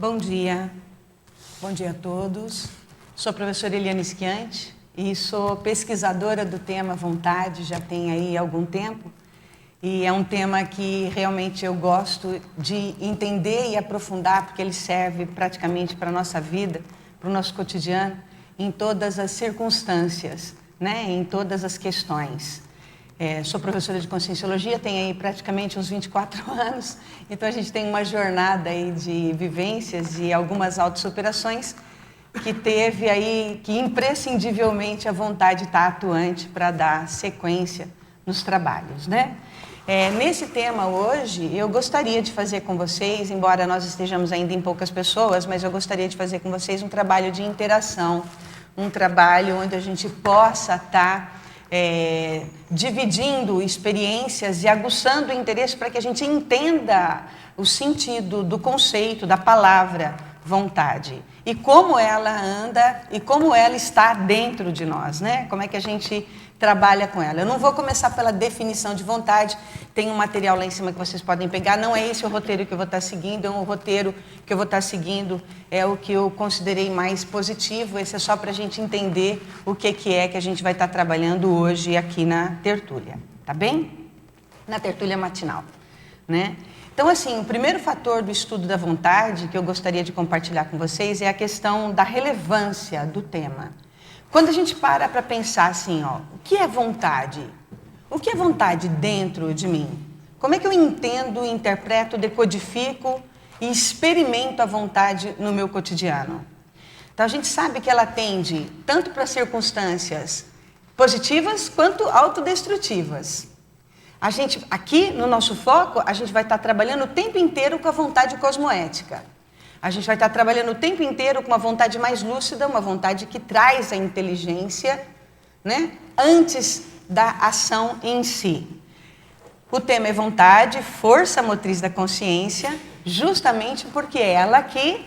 Bom dia a todos. Sou a professora Eliane Schianti e sou pesquisadora do tema vontade, já tem aí algum tempo. E é um tema que realmente eu gosto de entender e aprofundar, porque ele serve praticamente para a nossa vida, para o nosso cotidiano, em todas as circunstâncias, né? Em todas as questões. Sou professora de Conscienciologia, tenho aí praticamente uns 24 anos, então a gente tem uma jornada aí de vivências e algumas autossuperações que teve aí, que imprescindivelmente a vontade está atuante para dar sequência nos trabalhos, né? Nesse tema hoje, eu gostaria de fazer com vocês, embora nós estejamos ainda em poucas pessoas, mas eu gostaria de fazer com vocês um trabalho de interação, um trabalho onde a gente possa estar dividindo experiências e aguçando o interesse para que a gente entenda o sentido do conceito, da palavra vontade e como ela anda e como ela está dentro de nós, né? Como é que a gente trabalha com ela. Eu não vou começar pela definição de vontade, tem um material lá em cima que vocês podem pegar, não é esse o roteiro que eu vou estar seguindo, é um roteiro que eu vou estar seguindo, é o que eu considerei mais positivo, esse é só para a gente entender o que é que a gente vai estar trabalhando hoje aqui na tertúlia, tá bem? Na tertúlia matinal, né? Então, assim, o primeiro fator do estudo da vontade que eu gostaria de compartilhar com vocês é a questão da relevância do tema. Quando a gente para pensar assim, ó, o que é vontade? O que é vontade dentro de mim? Como é que eu entendo, interpreto, decodifico e experimento a vontade no meu cotidiano? Então, a gente sabe que ela tende tanto para circunstâncias positivas quanto autodestrutivas. A gente, aqui no nosso foco, a gente vai estar trabalhando o tempo inteiro com a vontade cosmoética. A gente vai estar trabalhando o tempo inteiro com uma vontade mais lúcida, uma vontade que traz a inteligência, né, antes da ação em si. O tema é vontade, força motriz da consciência, justamente porque é ela que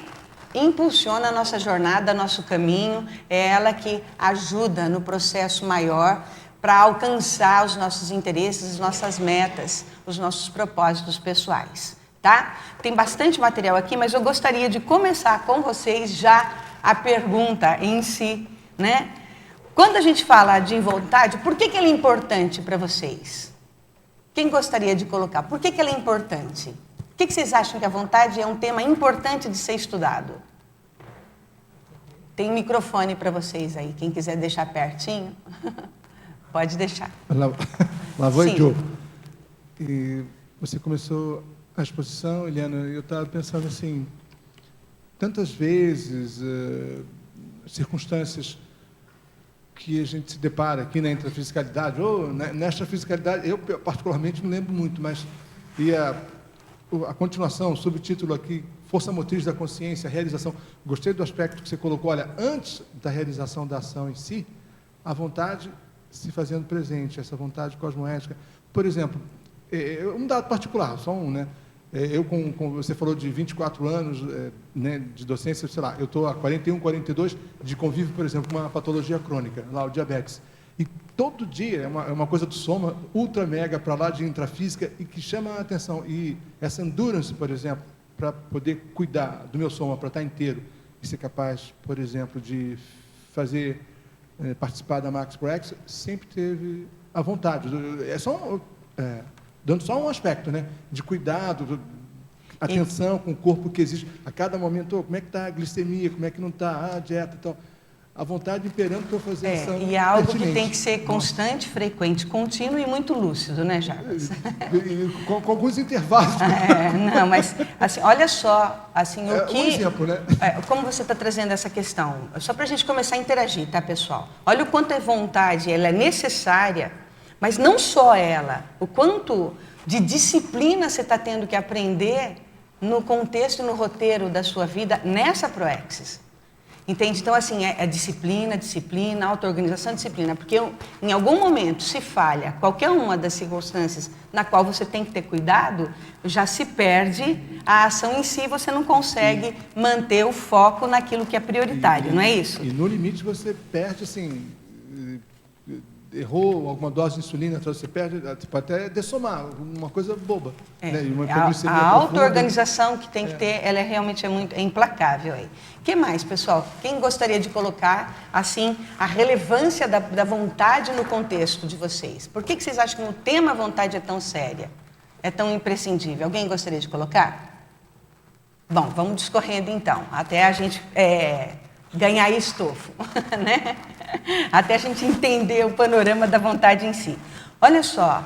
impulsiona a nossa jornada, nosso caminho, é ela que ajuda no processo maior para alcançar os nossos interesses, as nossas metas, os nossos propósitos pessoais. Tá? Tem bastante material aqui, mas eu gostaria de começar com vocês já a pergunta em si, né? Quando a gente fala de vontade, por que ela é importante para vocês? Quem gostaria de colocar? Por que ela é importante? Por que vocês acham que a vontade é um tema importante de ser estudado? Tem microfone para vocês aí, quem quiser deixar pertinho, pode deixar. Lá vou eu. E você começou a exposição, Eliana, eu estava pensando assim, tantas vezes, circunstâncias que a gente se depara aqui na intrafisicalidade, ou nesta fisicalidade, eu particularmente me lembro muito, mas a continuação, o subtítulo aqui, Força Motriz da Consciência, Realização, gostei do aspecto que você colocou, olha, antes da realização da ação em si, a vontade se fazendo presente, essa vontade cosmoética. Por exemplo, um dado particular, só um, né? Eu, você falou de 24 anos né, de docência, sei lá, eu estou há 41, 42 de convívio, por exemplo, com uma patologia crônica, lá o diabetes. E todo dia é uma coisa do soma, ultra mega, para lá de intrafísica, e que chama a atenção. E essa endurance, por exemplo, para poder cuidar do meu soma, para estar inteiro, e ser capaz, por exemplo, de fazer, participar da Max Prex, sempre teve a vontade. Dando só um aspecto, né, de cuidado, atenção com o corpo que existe. A cada momento, como é que está a glicemia, como é que não está a dieta e tal. A vontade imperando para eu fazer ação e é algo pertinente. Que tem que ser constante, frequente, contínuo e muito lúcido, né, Jarbas? Com alguns intervalos. Não, mas assim, olha só, assim, o que... Um exemplo, né? Como você está trazendo essa questão? Só para a gente começar a interagir, tá, pessoal? Olha o quanto a vontade, ela é necessária, mas não só ela, o quanto de disciplina você está tendo que aprender no contexto e no roteiro da sua vida nessa Proexis. Entende? Então, assim, é disciplina, auto-organização, disciplina. Porque em algum momento, se falha qualquer uma das circunstâncias na qual você tem que ter cuidado, já se perde a ação em si, você não consegue manter o foco naquilo que é prioritário, não é isso? E no limite você perde, assim... errou alguma dose de insulina, você perde, pode até dessomar, uma coisa boba. Né? E uma A auto-organização que tem que ter, ela realmente é implacável. O que mais, pessoal? Quem gostaria de colocar, assim, a relevância da vontade no contexto de vocês? Por que vocês acham que o tema vontade é tão séria? É tão imprescindível? Alguém gostaria de colocar? Bom, vamos discorrendo então, até a gente ganhar estofo, né? Até a gente entender o panorama da vontade em si. Olha só,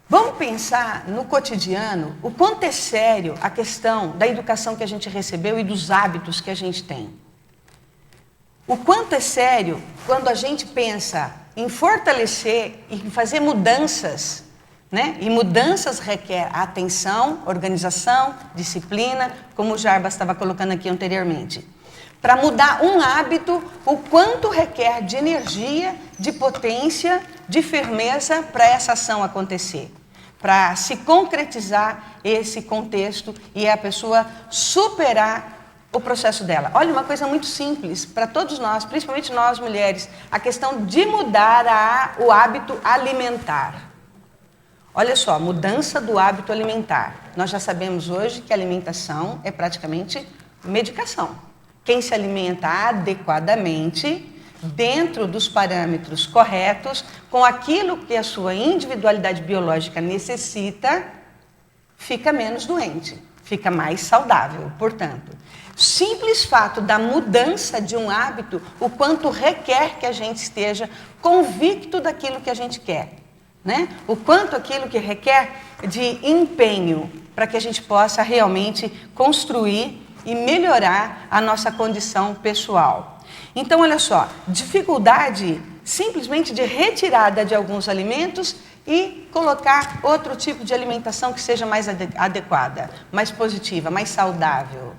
vamos pensar no cotidiano o quanto é sério a questão da educação que a gente recebeu e dos hábitos que a gente tem. O quanto é sério quando a gente pensa em fortalecer e em fazer mudanças, né? E mudanças requer atenção, organização, disciplina, como o Jarbas estava colocando aqui anteriormente. Para mudar um hábito, o quanto requer de energia, de potência, de firmeza para essa ação acontecer. Para se concretizar esse contexto e a pessoa superar o processo dela. Olha, uma coisa muito simples para todos nós, principalmente nós mulheres, a questão de mudar o hábito alimentar. Olha só, mudança do hábito alimentar. Nós já sabemos hoje que a alimentação é praticamente medicação. Quem se alimenta adequadamente, dentro dos parâmetros corretos, com aquilo que a sua individualidade biológica necessita, fica menos doente, fica mais saudável. Portanto, simples fato da mudança de um hábito, o quanto requer que a gente esteja convicto daquilo que a gente quer. Né? O quanto aquilo que requer de empenho para que a gente possa realmente construir e melhorar a nossa condição pessoal. Então, olha só, dificuldade simplesmente de retirada de alguns alimentos e colocar outro tipo de alimentação que seja mais adequada, mais positiva, mais saudável.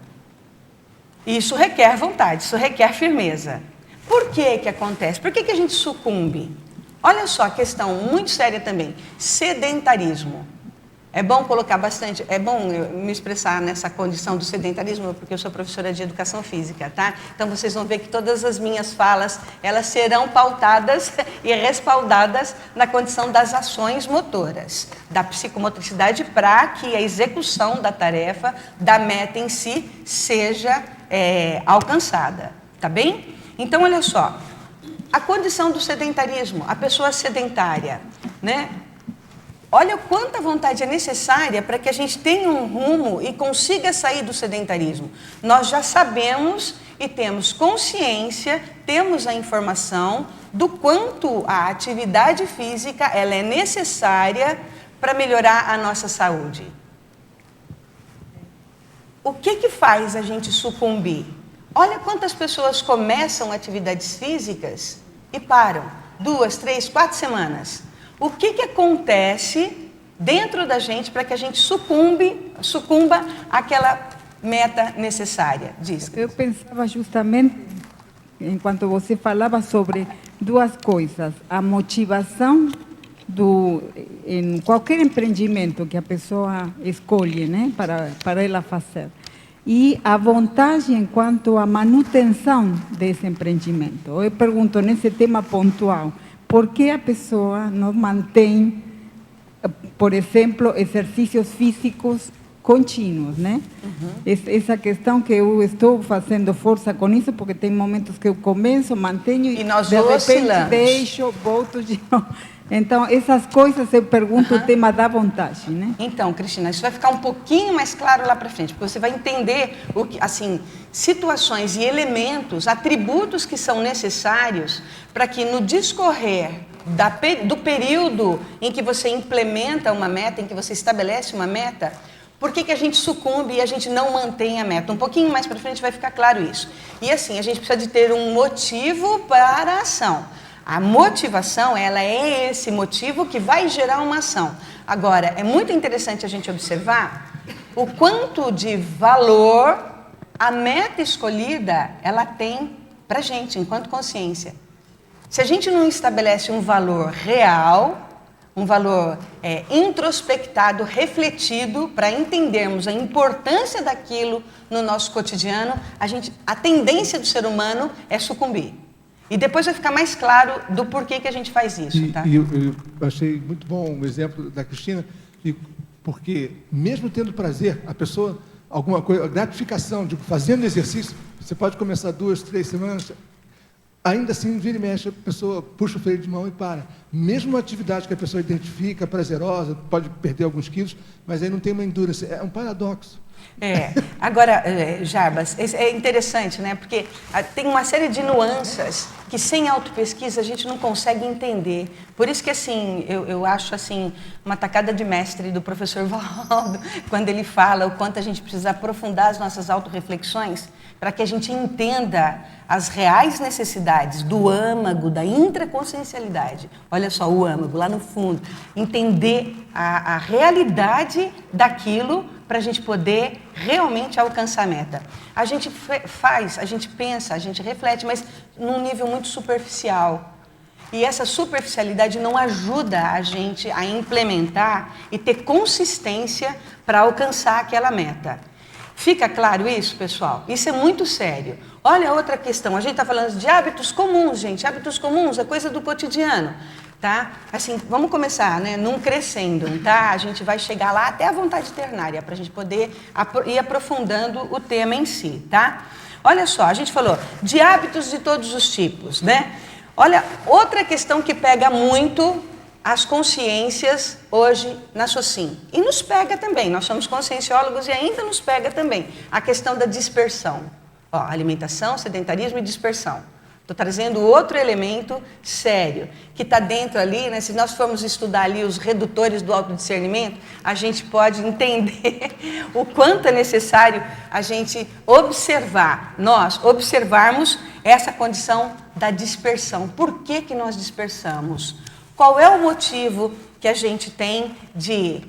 Isso requer vontade, isso requer firmeza. Por que que acontece? Por que que a gente sucumbe? Olha só a questão muito séria também, sedentarismo. É bom colocar bastante, é bom me expressar nessa condição do sedentarismo, porque eu sou professora de educação física, tá? Então vocês vão ver que todas as minhas falas, elas serão pautadas e respaldadas na condição das ações motoras, da psicomotricidade para que a execução da tarefa, da meta em si, seja alcançada, tá bem? Então olha só, a condição do sedentarismo, a pessoa sedentária, né? Olha quanta vontade é necessária para que a gente tenha um rumo e consiga sair do sedentarismo. Nós já sabemos e temos consciência, temos a informação do quanto a atividade física ela é necessária para melhorar a nossa saúde. O que faz a gente sucumbir? Olha quantas pessoas começam atividades físicas e param. 2, 3, 4 semanas. O que acontece dentro da gente para que a gente sucumba àquela meta necessária? Diz. Eu pensava justamente, enquanto você falava, sobre duas coisas. A motivação em qualquer empreendimento que a pessoa escolhe, né, para ela fazer. E a vontade enquanto a manutenção desse empreendimento. Eu pergunto nesse tema pontual, por que a pessoa não mantém, por exemplo, exercícios físicos contínuos, né? Essa questão que eu estou fazendo força com isso, porque tem momentos que eu começo, mantenho e nós de repente oscilamos. deixo, volto de novo. Então, essas coisas eu pergunto o tema da vontade, né? Então, Cristina, isso vai ficar um pouquinho mais claro lá para frente, porque você vai entender situações e elementos, atributos que são necessários para que no discorrer do período em que você implementa uma meta, em que você estabelece uma meta, por que a gente sucumbe e a gente não mantém a meta? Um pouquinho mais para frente vai ficar claro isso. E assim, a gente precisa de ter um motivo para a ação. A motivação, ela é esse motivo que vai gerar uma ação. Agora, é muito interessante a gente observar o quanto de valor a meta escolhida, ela tem para a gente, enquanto consciência. Se a gente não estabelece um valor real, um valor introspectado, refletido, para entendermos a importância daquilo no nosso cotidiano, a tendência do ser humano é sucumbir. E depois vai ficar mais claro do porquê que a gente faz isso, tá? Eu achei muito bom o exemplo da Cristina, porque mesmo tendo prazer, a pessoa, alguma coisa, gratificação, fazendo exercício, você pode começar 2, 3 semanas, ainda assim, vira e mexe, a pessoa puxa o freio de mão e para. Mesmo uma atividade que a pessoa identifica prazerosa, pode perder alguns quilos, mas aí não tem uma endurance. É um paradoxo. Agora, Jarbas, é interessante, né? Porque tem uma série de nuances que sem autopesquisa a gente não consegue entender. Por isso que, assim, eu acho, assim, uma tacada de mestre do professor Valdo, quando ele fala o quanto a gente precisa aprofundar as nossas autorreflexões para que a gente entenda as reais necessidades do âmago, da intraconsciencialidade. Olha só, o âmago, lá no fundo. Entender a realidade daquilo para a gente poder realmente alcançar a meta. A gente faz, a gente pensa, a gente reflete, mas num nível muito superficial. E essa superficialidade não ajuda a gente a implementar e ter consistência para alcançar aquela meta. Fica claro isso, pessoal? Isso é muito sério. Olha outra questão, a gente está falando de hábitos comuns, gente. Hábitos comuns é coisa do cotidiano. Tá? Assim, vamos começar, né, num crescendo, tá? A gente vai chegar lá até a vontade ternária, para a gente poder ir aprofundando o tema em si, tá? Olha só, a gente falou de hábitos de todos os tipos, né? Olha, outra questão que pega muito as consciências hoje na Socim. E nos pega também, nós somos conscienciólogos e ainda nos pega também a questão da dispersão. Ó, alimentação, sedentarismo e dispersão. Estou trazendo outro elemento sério, que está dentro ali, né? Se nós formos estudar ali os redutores do autodiscernimento, a gente pode entender o quanto é necessário a gente nós observarmos essa condição da dispersão. Por que que nós dispersamos? Qual é o motivo que a gente tem de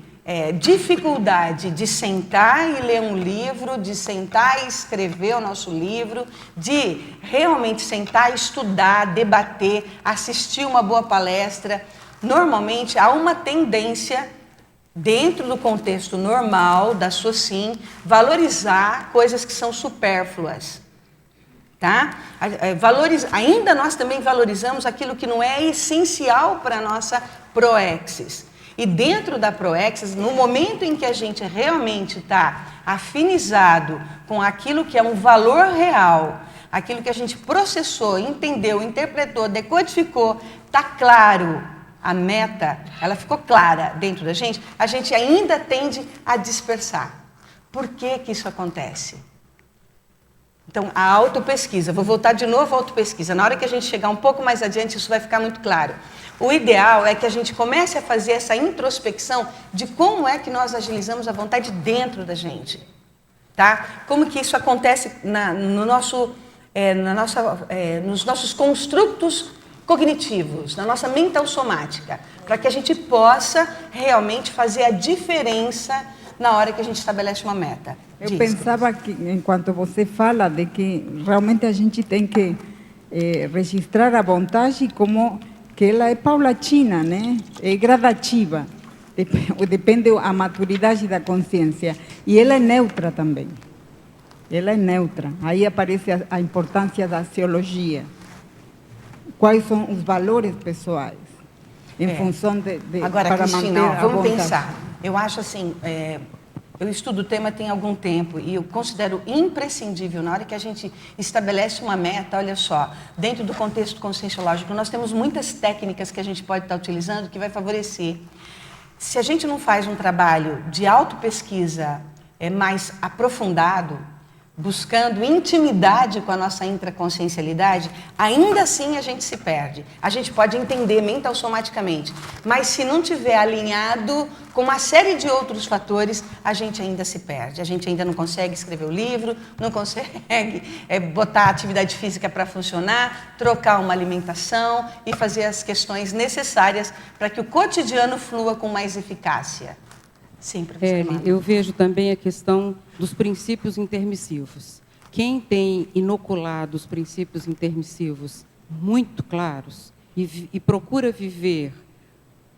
dificuldade de sentar e ler um livro, de sentar e escrever o nosso livro, de realmente sentar e estudar, debater, assistir uma boa palestra? Normalmente há uma tendência, dentro do contexto normal da Socim, valorizar coisas que são supérfluas. Tá? Ainda nós também valorizamos aquilo que não é essencial para a nossa proexis. E dentro da proexis, no momento em que a gente realmente está afinizado com aquilo que é um valor real, aquilo que a gente processou, entendeu, interpretou, decodificou, está claro, a meta, ela ficou clara dentro da gente, a gente ainda tende a dispersar. Por que que isso acontece? Então, a autopesquisa, vou voltar de novo à autopesquisa. Na hora que a gente chegar um pouco mais adiante, isso vai ficar muito claro. O ideal é que a gente comece a fazer essa introspecção de como é que nós agilizamos a vontade dentro da gente. Tá? Como que isso acontece nos nossos construtos cognitivos, na nossa mental somática, para que a gente possa realmente fazer a diferença na hora que a gente estabelece uma meta. Eu pensava que, enquanto você fala, de que realmente a gente tem que registrar a vontade como que ela é paulatina, né? É gradativa, depende da maturidade da consciência. E ela é neutra também. Ela é neutra. Aí aparece a importância da axiologia. Quais são os valores pessoais em função de agora, para Cristina, manter a vamos vontade. pensar. Eu acho assim, eu estudo o tema tem algum tempo e eu considero imprescindível, na hora que a gente estabelece uma meta, olha só, dentro do contexto conscienciológico, nós temos muitas técnicas que a gente pode estar utilizando que vai favorecer. Se a gente não faz um trabalho de autopesquisa mais aprofundado, buscando intimidade com a nossa intraconsciencialidade, ainda assim a gente se perde. A gente pode entender mental somaticamente, mas se não tiver alinhado com uma série de outros fatores, a gente ainda se perde. A gente ainda não consegue escrever o livro, não consegue botar a atividade física para funcionar, trocar uma alimentação e fazer as questões necessárias para que o cotidiano flua com mais eficácia. Sim, professor. Eu vejo também a questão dos princípios intermissivos. Quem tem inoculado os princípios intermissivos muito claros e procura viver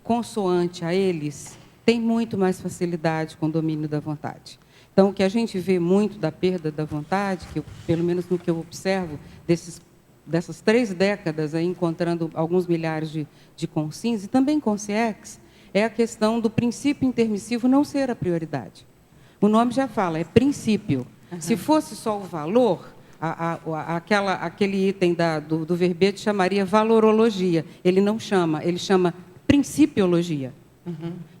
consoante a eles, tem muito mais facilidade com o domínio da vontade. Então, o que a gente vê muito da perda da vontade, que pelo menos no que eu observo desses dessas 3 décadas, aí, encontrando alguns milhares de consciências, e também consciências, é a questão do princípio intermissivo não ser a prioridade. O nome já fala, é princípio. Se fosse só o valor, aquele item do verbete chamaria valorologia. Ele não chama, ele chama principiologia.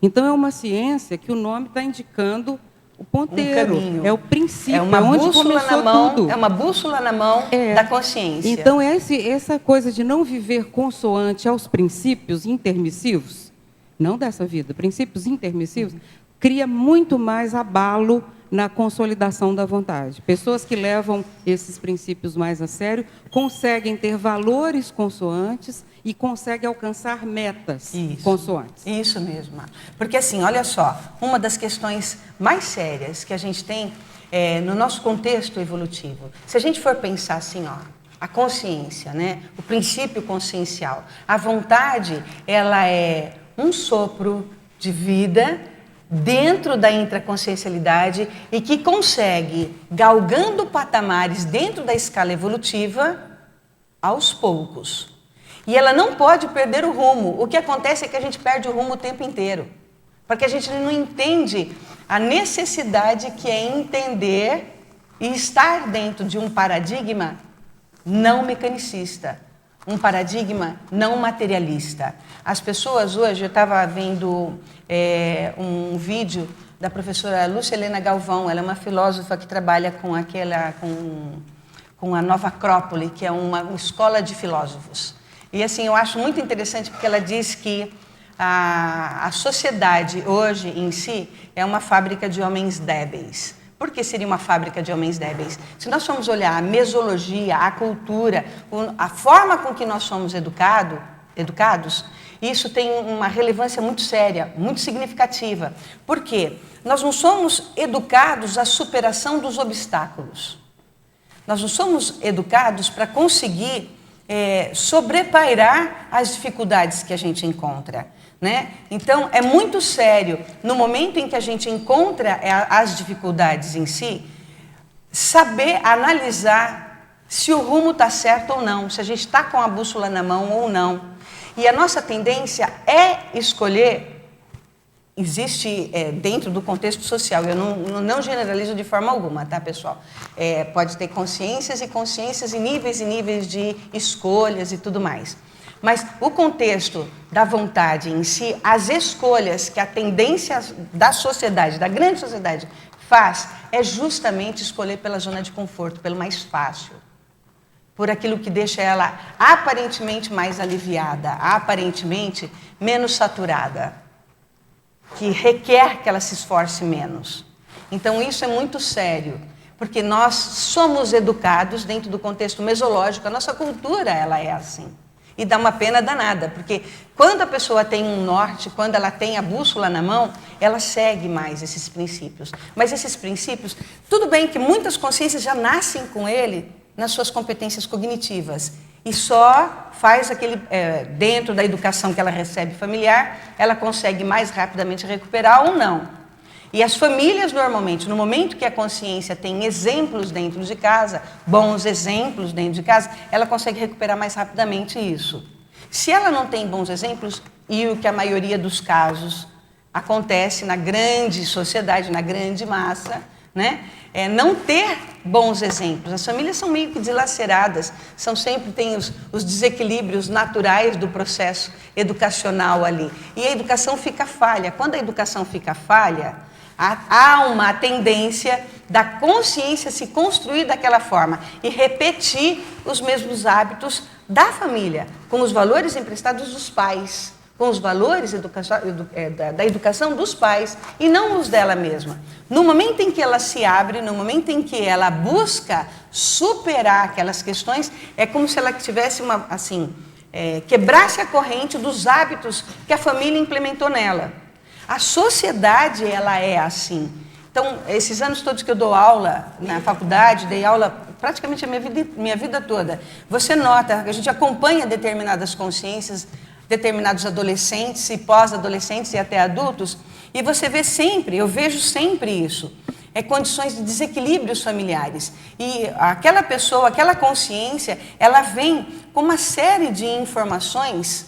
Então, é uma ciência que o nome está indicando o ponteiro, é o princípio, é uma onde bússola começou na mão, tudo. É uma bússola na mão da consciência. Então, essa coisa de não viver consoante aos princípios intermissivos, não dessa vida, princípios intermissivos, cria muito mais abalo na consolidação da vontade. Pessoas que levam esses princípios mais a sério conseguem ter valores consoantes e conseguem alcançar metas consoantes. Isso mesmo. Porque, assim, olha só, uma das questões mais sérias que a gente tem no nosso contexto evolutivo, se a gente for pensar assim, ó, a consciência, né, o princípio consciencial, a vontade, ela é um sopro de vida dentro da intraconsciencialidade e que consegue, galgando patamares dentro da escala evolutiva, aos poucos. E ela não pode perder o rumo. O que acontece é que a gente perde o rumo o tempo inteiro. Porque a gente não entende a necessidade que é entender e estar dentro de um paradigma não mecanicista, um paradigma não materialista. As pessoas hoje, eu estava vendo um vídeo da professora Lúcia Helena Galvão, ela é uma filósofa que trabalha com a Nova Acrópole, que é uma escola de filósofos. E assim, eu acho muito interessante porque ela diz que a sociedade hoje em si é uma fábrica de homens débeis. Por que seria uma fábrica de homens débeis? Se nós formos olhar a mesologia, a cultura, a forma com que nós somos educados, isso tem uma relevância muito séria, muito significativa. Por quê? Nós não somos educados à superação dos obstáculos. Nós não somos educados para conseguir sobrepairar as dificuldades que a gente encontra, né? Então, é muito sério, no momento em que a gente encontra as dificuldades em si, saber analisar se o rumo está certo ou não, se a gente está com a bússola na mão ou não. E a nossa tendência é escolher. Existe dentro do contexto social, eu não generalizo de forma alguma, tá, pessoal? Pode ter consciências e níveis de escolhas e tudo mais. Mas o contexto da vontade em si, as escolhas que a tendência da sociedade, da grande sociedade, faz, é justamente escolher pela zona de conforto, pelo mais fácil. Por aquilo que deixa ela aparentemente mais aliviada, aparentemente menos saturada, que requer que ela se esforce menos. Então, isso é muito sério, porque nós somos educados dentro do contexto mesológico, a nossa cultura ela é assim. E dá uma pena danada, porque quando a pessoa tem um norte, quando ela tem a bússola na mão, ela segue mais esses princípios. Mas esses princípios, tudo bem que muitas consciências já nascem com ele nas suas competências cognitivas, e só faz aquele, dentro da educação que ela recebe familiar, ela consegue mais rapidamente recuperar ou não. E as famílias, normalmente, no momento que a consciência tem exemplos dentro de casa, bons exemplos dentro de casa, ela consegue recuperar mais rapidamente isso. Se ela não tem bons exemplos, e o que a maioria dos casos acontece na grande sociedade, na grande massa, né? Não ter bons exemplos. As famílias são meio que dilaceradas, tem os desequilíbrios naturais do processo educacional ali. E a educação fica falha. Quando a educação fica falha, há uma tendência da consciência se construir daquela forma e repetir os mesmos hábitos da família, com os valores emprestados dos pais, com os valores da educação dos pais e não os dela mesma. No momento em que ela se abre, no momento em que ela busca superar aquelas questões, é como se ela tivesse quebrasse a corrente dos hábitos que a família implementou nela. A sociedade, ela é assim. Então, esses anos todos que eu dou aula na faculdade, dei aula praticamente a minha vida toda, você nota que a gente acompanha determinadas consciências, determinados adolescentes e pós-adolescentes e até adultos, e você vê sempre, eu vejo sempre isso. condições de desequilíbrios familiares. E aquela pessoa, aquela consciência, ela vem com uma série de informações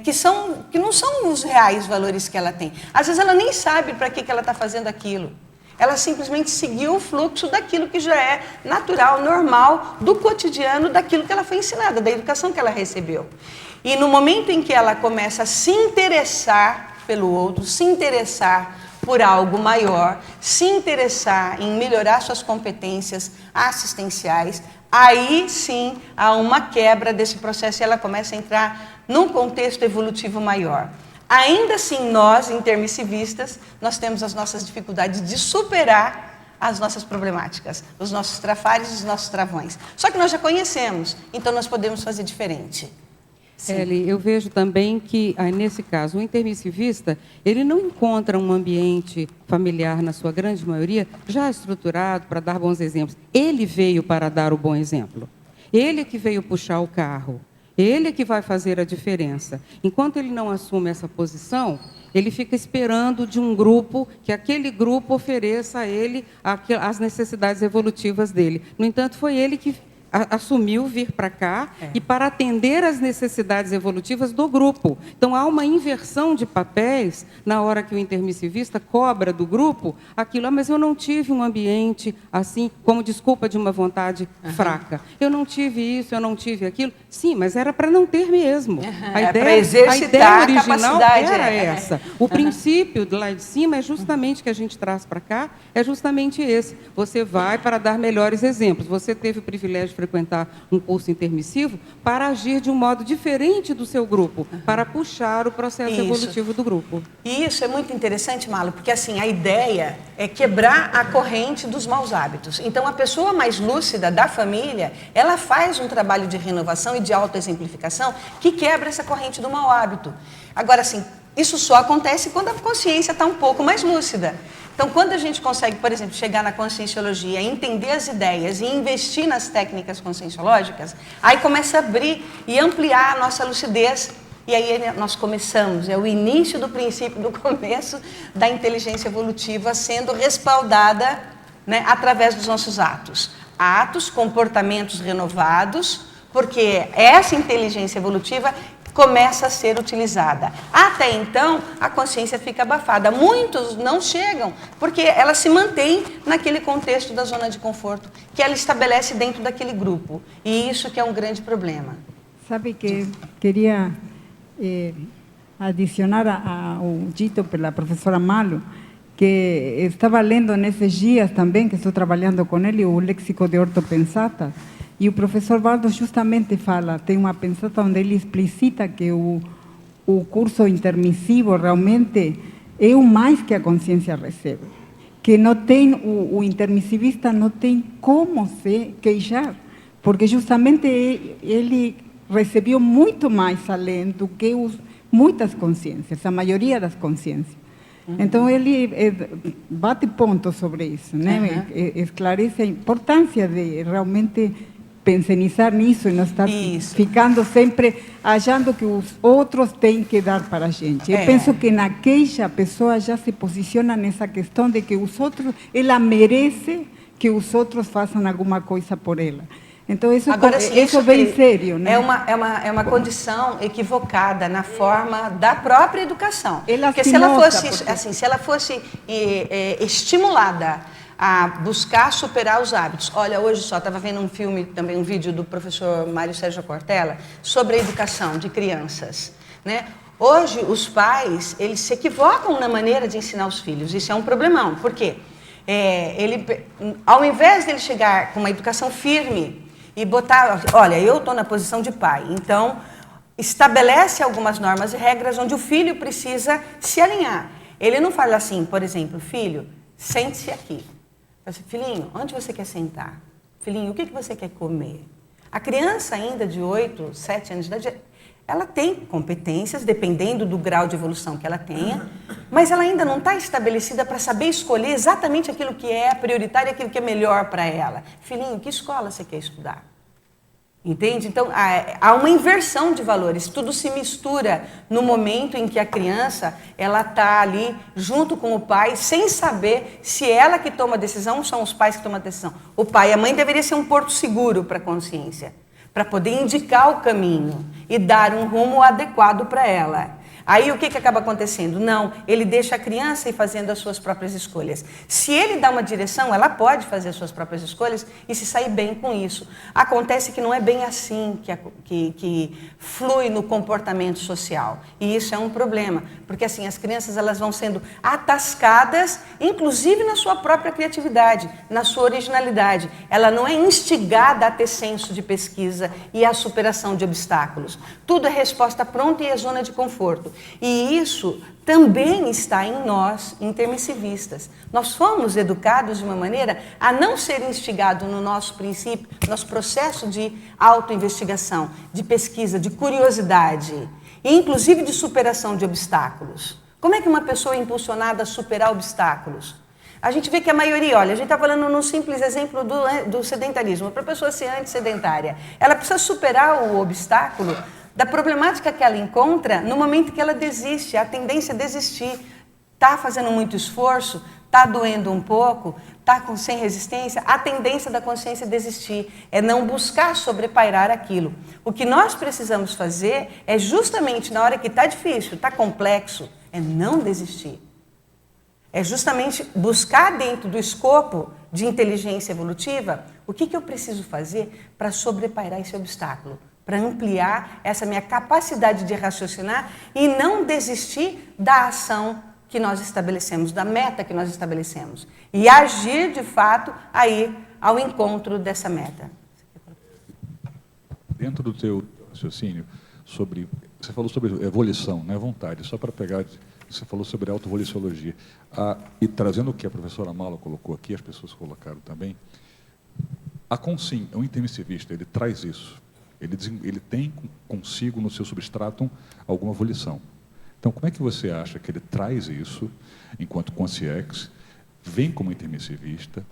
que não são os reais valores que ela tem. Às vezes ela nem sabe para que ela está fazendo aquilo. Ela simplesmente seguiu o fluxo daquilo que já é natural, normal, do cotidiano, daquilo que ela foi ensinada, da educação que ela recebeu. E no momento em que ela começa a se interessar pelo outro, se interessar por algo maior, se interessar em melhorar suas competências assistenciais, aí sim há uma quebra desse processo e ela começa a entrar num contexto evolutivo maior. Ainda assim, nós, intermissivistas, nós temos as nossas dificuldades de superar as nossas problemáticas, os nossos trafares, os nossos travões. Só que nós já conhecemos, então nós podemos fazer diferente. Eli, eu vejo também que, nesse caso, o intermissivista, ele não encontra um ambiente familiar, na sua grande maioria, já estruturado para dar bons exemplos. Ele veio para dar o bom exemplo. Ele que veio puxar o carro. Ele que vai fazer a diferença. Enquanto ele não assume essa posição, ele fica esperando de um grupo, que aquele grupo ofereça a ele as necessidades evolutivas dele. No entanto, foi ele que assumiu vir para cá e para atender às necessidades evolutivas do grupo. Então, há uma inversão de papéis na hora que o intermissivista cobra do grupo aquilo, mas eu não tive um ambiente assim, como desculpa de uma vontade fraca. Eu não tive isso, eu não tive aquilo. Sim, mas era para não ter mesmo. A ideia original era essa. O princípio lá de cima é justamente que a gente traz para cá, é justamente esse. Você vai para dar melhores exemplos. Você teve o privilégio de frequentar um curso intermissivo para agir de um modo diferente do seu grupo, para puxar o processo evolutivo do grupo. E isso é muito interessante, Malo, porque assim, a ideia é quebrar a corrente dos maus hábitos. Então, a pessoa mais lúcida da família, ela faz um trabalho de renovação e de autoexemplificação que quebra essa corrente do mau hábito. Agora, assim, isso só acontece quando a consciência está um pouco mais lúcida. Então, quando a gente consegue, por exemplo, chegar na conscienciologia, entender as ideias e investir nas técnicas conscienciológicas, aí começa a abrir e ampliar a nossa lucidez. E aí nós começamos, é o início do princípio, do começo da inteligência evolutiva sendo respaldada, né, através dos nossos atos. Atos, comportamentos renovados, porque essa inteligência evolutiva começa a ser utilizada. Até então, a consciência fica abafada. Muitos não chegam, porque ela se mantém naquele contexto da zona de conforto, que ela estabelece dentro daquele grupo. E isso que é um grande problema. Sabe que queria adicionar ao dito pela professora Malo, que estava lendo nesses dias também, que estou trabalhando com ele, o Léxico de Ortopensata. E o professor Valdo justamente fala, tem uma pensata onde ele explicita que o curso intermissivo realmente é o mais que a consciência recebe. Que não tem, o intermissivista não tem como se queixar, porque justamente ele recebeu muito mais além do que muitas consciências, a maioria das consciências. Então, ele bate ponto sobre isso, né? Esclarece a importância de realmente pensionizar nisso e não estar ficando sempre achando que os outros têm que dar para a gente. Eu penso que na queixa a pessoa já se posiciona nessa questão de que os outros, ela merece que os outros façam alguma coisa por ela. Então, isso, agora, sim, isso é bem sério, né? É uma condição equivocada na forma da própria educação. Porque se ela fosse estimulada a buscar superar os hábitos. Olha, hoje só estava vendo um filme, também um vídeo do professor Mário Sérgio Cortella sobre a educação de crianças, né? Hoje, os pais, eles se equivocam na maneira de ensinar os filhos. Isso é um problemão. Por quê? Ao invés dele chegar com uma educação firme e botar, olha, eu estou na posição de pai, então estabelece algumas normas e regras onde o filho precisa se alinhar. Ele não fala assim, por exemplo, filho, sente-se aqui. Filhinho, onde você quer sentar? Filhinho, o que você quer comer? A criança ainda de 8, 7 anos de idade, ela tem competências, dependendo do grau de evolução que ela tenha, mas ela ainda não está estabelecida para saber escolher exatamente aquilo que é prioritário, aquilo que é melhor para ela. Filhinho, que escola você quer estudar? Entende? Então, há uma inversão de valores. Tudo se mistura no momento em que a criança ela está ali junto com o pai, sem saber se ela que toma a decisão ou são os pais que tomam a decisão. O pai e a mãe deveria ser um porto seguro para a consciência, para poder indicar o caminho e dar um rumo adequado para ela. Aí o que acaba acontecendo? Não, ele deixa a criança ir fazendo as suas próprias escolhas. Se ele dá uma direção, ela pode fazer as suas próprias escolhas e se sair bem com isso. Acontece que não é bem assim que flui no comportamento social. E isso é um problema, porque assim as crianças elas vão sendo atascadas, inclusive na sua própria criatividade, na sua originalidade. Ela não é instigada a ter senso de pesquisa e a superação de obstáculos. Tudo é resposta pronta e é zona de conforto. E isso também está em nós, intermissivistas. Nós fomos educados de uma maneira a não ser instigado no nosso princípio, nosso processo de autoinvestigação, de pesquisa, de curiosidade, e inclusive de superação de obstáculos. Como é que uma pessoa é impulsionada a superar obstáculos? A gente vê que a maioria, olha, a gente está falando num simples exemplo do sedentarismo. Para a pessoa ser antissedentária, ela precisa superar o obstáculo da problemática que ela encontra no momento que ela desiste, a tendência é desistir. Está fazendo muito esforço, está doendo um pouco, está sem resistência, a tendência da consciência é desistir, é não buscar sobrepairar aquilo. O que nós precisamos fazer é justamente na hora que está difícil, está complexo, é não desistir. É justamente buscar dentro do escopo de inteligência evolutiva o que eu preciso fazer para sobrepairar esse obstáculo, para ampliar essa minha capacidade de raciocinar e não desistir da ação que nós estabelecemos, da meta que nós estabelecemos. E agir, de fato, aí ao encontro dessa meta. Dentro do teu raciocínio, você falou sobre evolução, né, vontade, só para pegar, você falou sobre autovoluciologia. E trazendo o que a professora Mala colocou aqui, as pessoas colocaram também, o intermissivista, ele traz isso. Ele tem consigo, no seu substratum, alguma volição. Então, como é que você acha que ele traz isso, enquanto consciex, vem como intermissivista,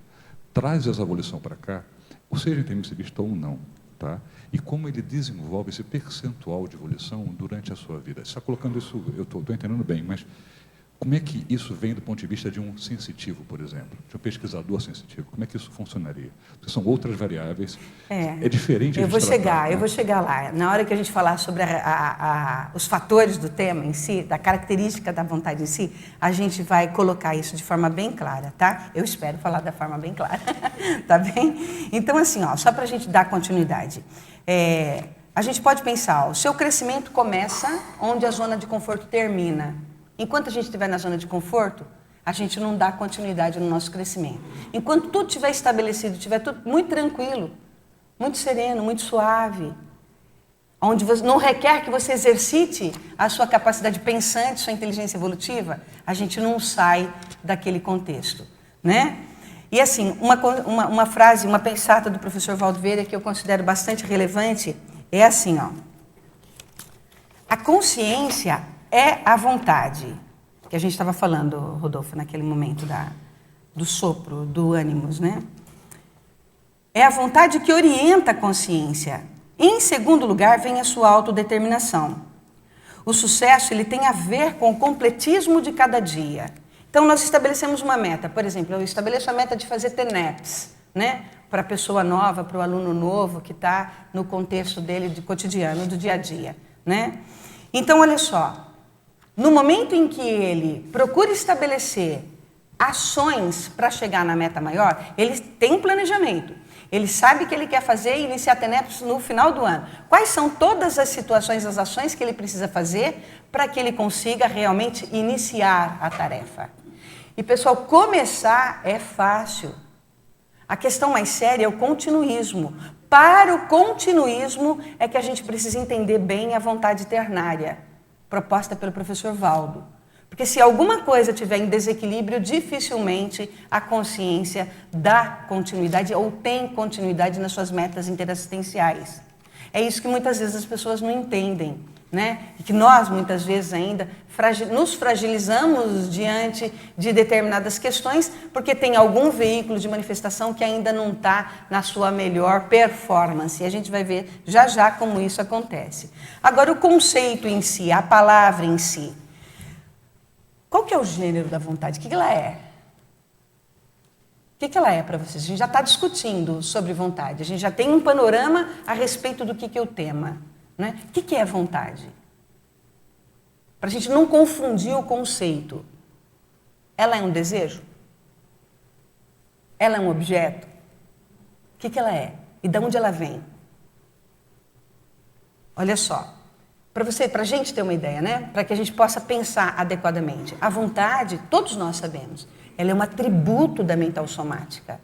traz essa volição para cá, ou seja intermissivista ou não, tá? E como ele desenvolve esse percentual de volição durante a sua vida? Você está colocando isso, eu estou entendendo bem, mas como é que isso vem do ponto de vista de um sensitivo, por exemplo, de um pesquisador sensitivo? Como é que isso funcionaria? Porque são outras variáveis, é diferente. Eu vou chegar lá. Na hora que a gente falar sobre os fatores do tema em si, da característica da vontade em si, a gente vai colocar isso de forma bem clara, tá? Eu espero falar da forma bem clara, tá bem? Então, assim, só para a gente dar continuidade, a gente pode pensar, o seu crescimento começa onde a zona de conforto termina. Enquanto a gente estiver na zona de conforto, a gente não dá continuidade no nosso crescimento. Enquanto tudo estiver estabelecido, estiver tudo muito tranquilo, muito sereno, muito suave, onde não requer que você exercite a sua capacidade pensante, sua inteligência evolutiva, a gente não sai daquele contexto, né? E assim, uma frase, uma pensata do professor Valdo Vieira que eu considero bastante relevante é assim, a consciência é a vontade, que a gente estava falando, Rodolfo, naquele momento do sopro, do ânimos, né? É a vontade que orienta a consciência. Em segundo lugar, vem a sua autodeterminação. O sucesso ele tem a ver com o completismo de cada dia. Então, nós estabelecemos uma meta. Por exemplo, eu estabeleço a meta de fazer TENEPS, né? Para a pessoa nova, para o aluno novo, que está no contexto dele de cotidiano, do dia a dia, né? Então, olha só. No momento em que ele procura estabelecer ações para chegar na meta maior, ele tem um planejamento. Ele sabe que ele quer fazer e iniciar TENEPS no final do ano. Quais são todas as situações, as ações que ele precisa fazer para que ele consiga realmente iniciar a tarefa? E, pessoal, começar é fácil. A questão mais séria é o continuismo. Para o continuismo é que a gente precisa entender bem a vontade ternária, proposta pelo professor Valdo. Porque se alguma coisa estiver em desequilíbrio, dificilmente a consciência dá continuidade ou tem continuidade nas suas metas interassistenciais. É isso que muitas vezes as pessoas não entendem, né? E que nós, muitas vezes ainda, nos fragilizamos diante de determinadas questões, porque tem algum veículo de manifestação que ainda não está na sua melhor performance. E a gente vai ver já já como isso acontece. Agora, o conceito em si, a palavra em si. Qual que é o gênero da vontade? O que ela é? O que ela é para vocês? A gente já está discutindo sobre vontade. A gente já tem um panorama a respeito do que é o tema. Né? O que é vontade? Para a gente não confundir o conceito. Ela é um desejo? Ela é um objeto? O que ela é? E de onde ela vem? Olha só. Para a gente ter uma ideia, né? Para que a gente possa pensar adequadamente. A vontade, todos nós sabemos, ela é um atributo da mental somática.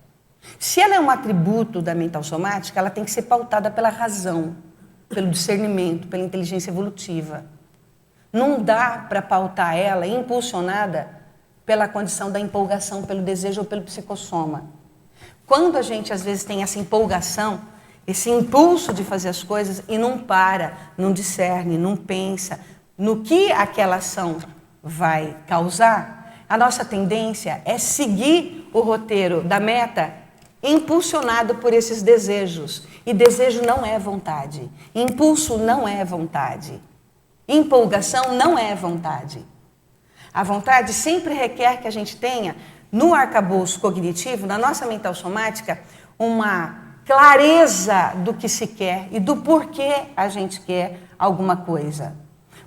Se ela é um atributo da mental somática, ela tem que ser pautada pela razão, pelo discernimento, pela inteligência evolutiva. Não dá para pautar ela impulsionada pela condição da empolgação, pelo desejo ou pelo psicossoma. Quando a gente, às vezes, tem essa empolgação, esse impulso de fazer as coisas e não para, não discerne, não pensa no que aquela ação vai causar, a nossa tendência é seguir o roteiro da meta impulsionado por esses desejos. E desejo não é vontade. Impulso não é vontade. Empolgação não é vontade. A vontade sempre requer que a gente tenha, no arcabouço cognitivo, na nossa mental somática, uma clareza do que se quer e do porquê a gente quer alguma coisa.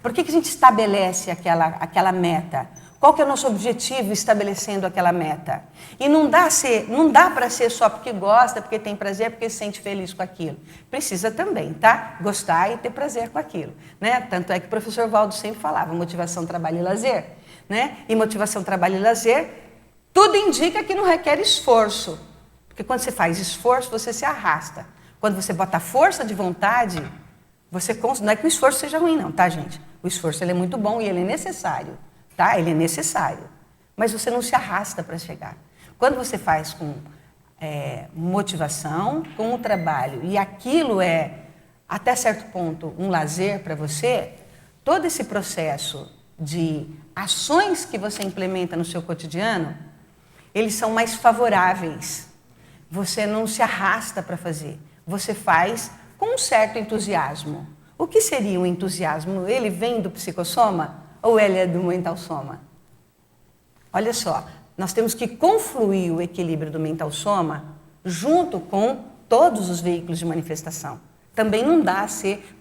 Por que a gente estabelece aquela meta? Qual que é o nosso objetivo estabelecendo aquela meta? E não dá para ser só porque gosta, porque tem prazer, porque se sente feliz com aquilo. Precisa também, tá? Gostar e ter prazer com aquilo, né? Tanto é que o professor Valdo sempre falava, motivação, trabalho e lazer, né? E motivação, trabalho e lazer, tudo indica que não requer esforço. Porque quando você faz esforço, você se arrasta. Quando você bota força de vontade, não é que o esforço seja ruim não, tá, gente? O esforço ele é muito bom e ele é necessário. Tá? Ele é necessário, mas você não se arrasta para chegar. Quando você faz com motivação, com o trabalho, e aquilo é, até certo ponto, um lazer para você, todo esse processo de ações que você implementa no seu cotidiano, eles são mais favoráveis. Você não se arrasta para fazer, você faz com um certo entusiasmo. O que seria um entusiasmo? Ele vem do psicossoma? Ou ele é do mental soma? Olha só, nós temos que confluir o equilíbrio do mental soma junto com todos os veículos de manifestação. Também não dá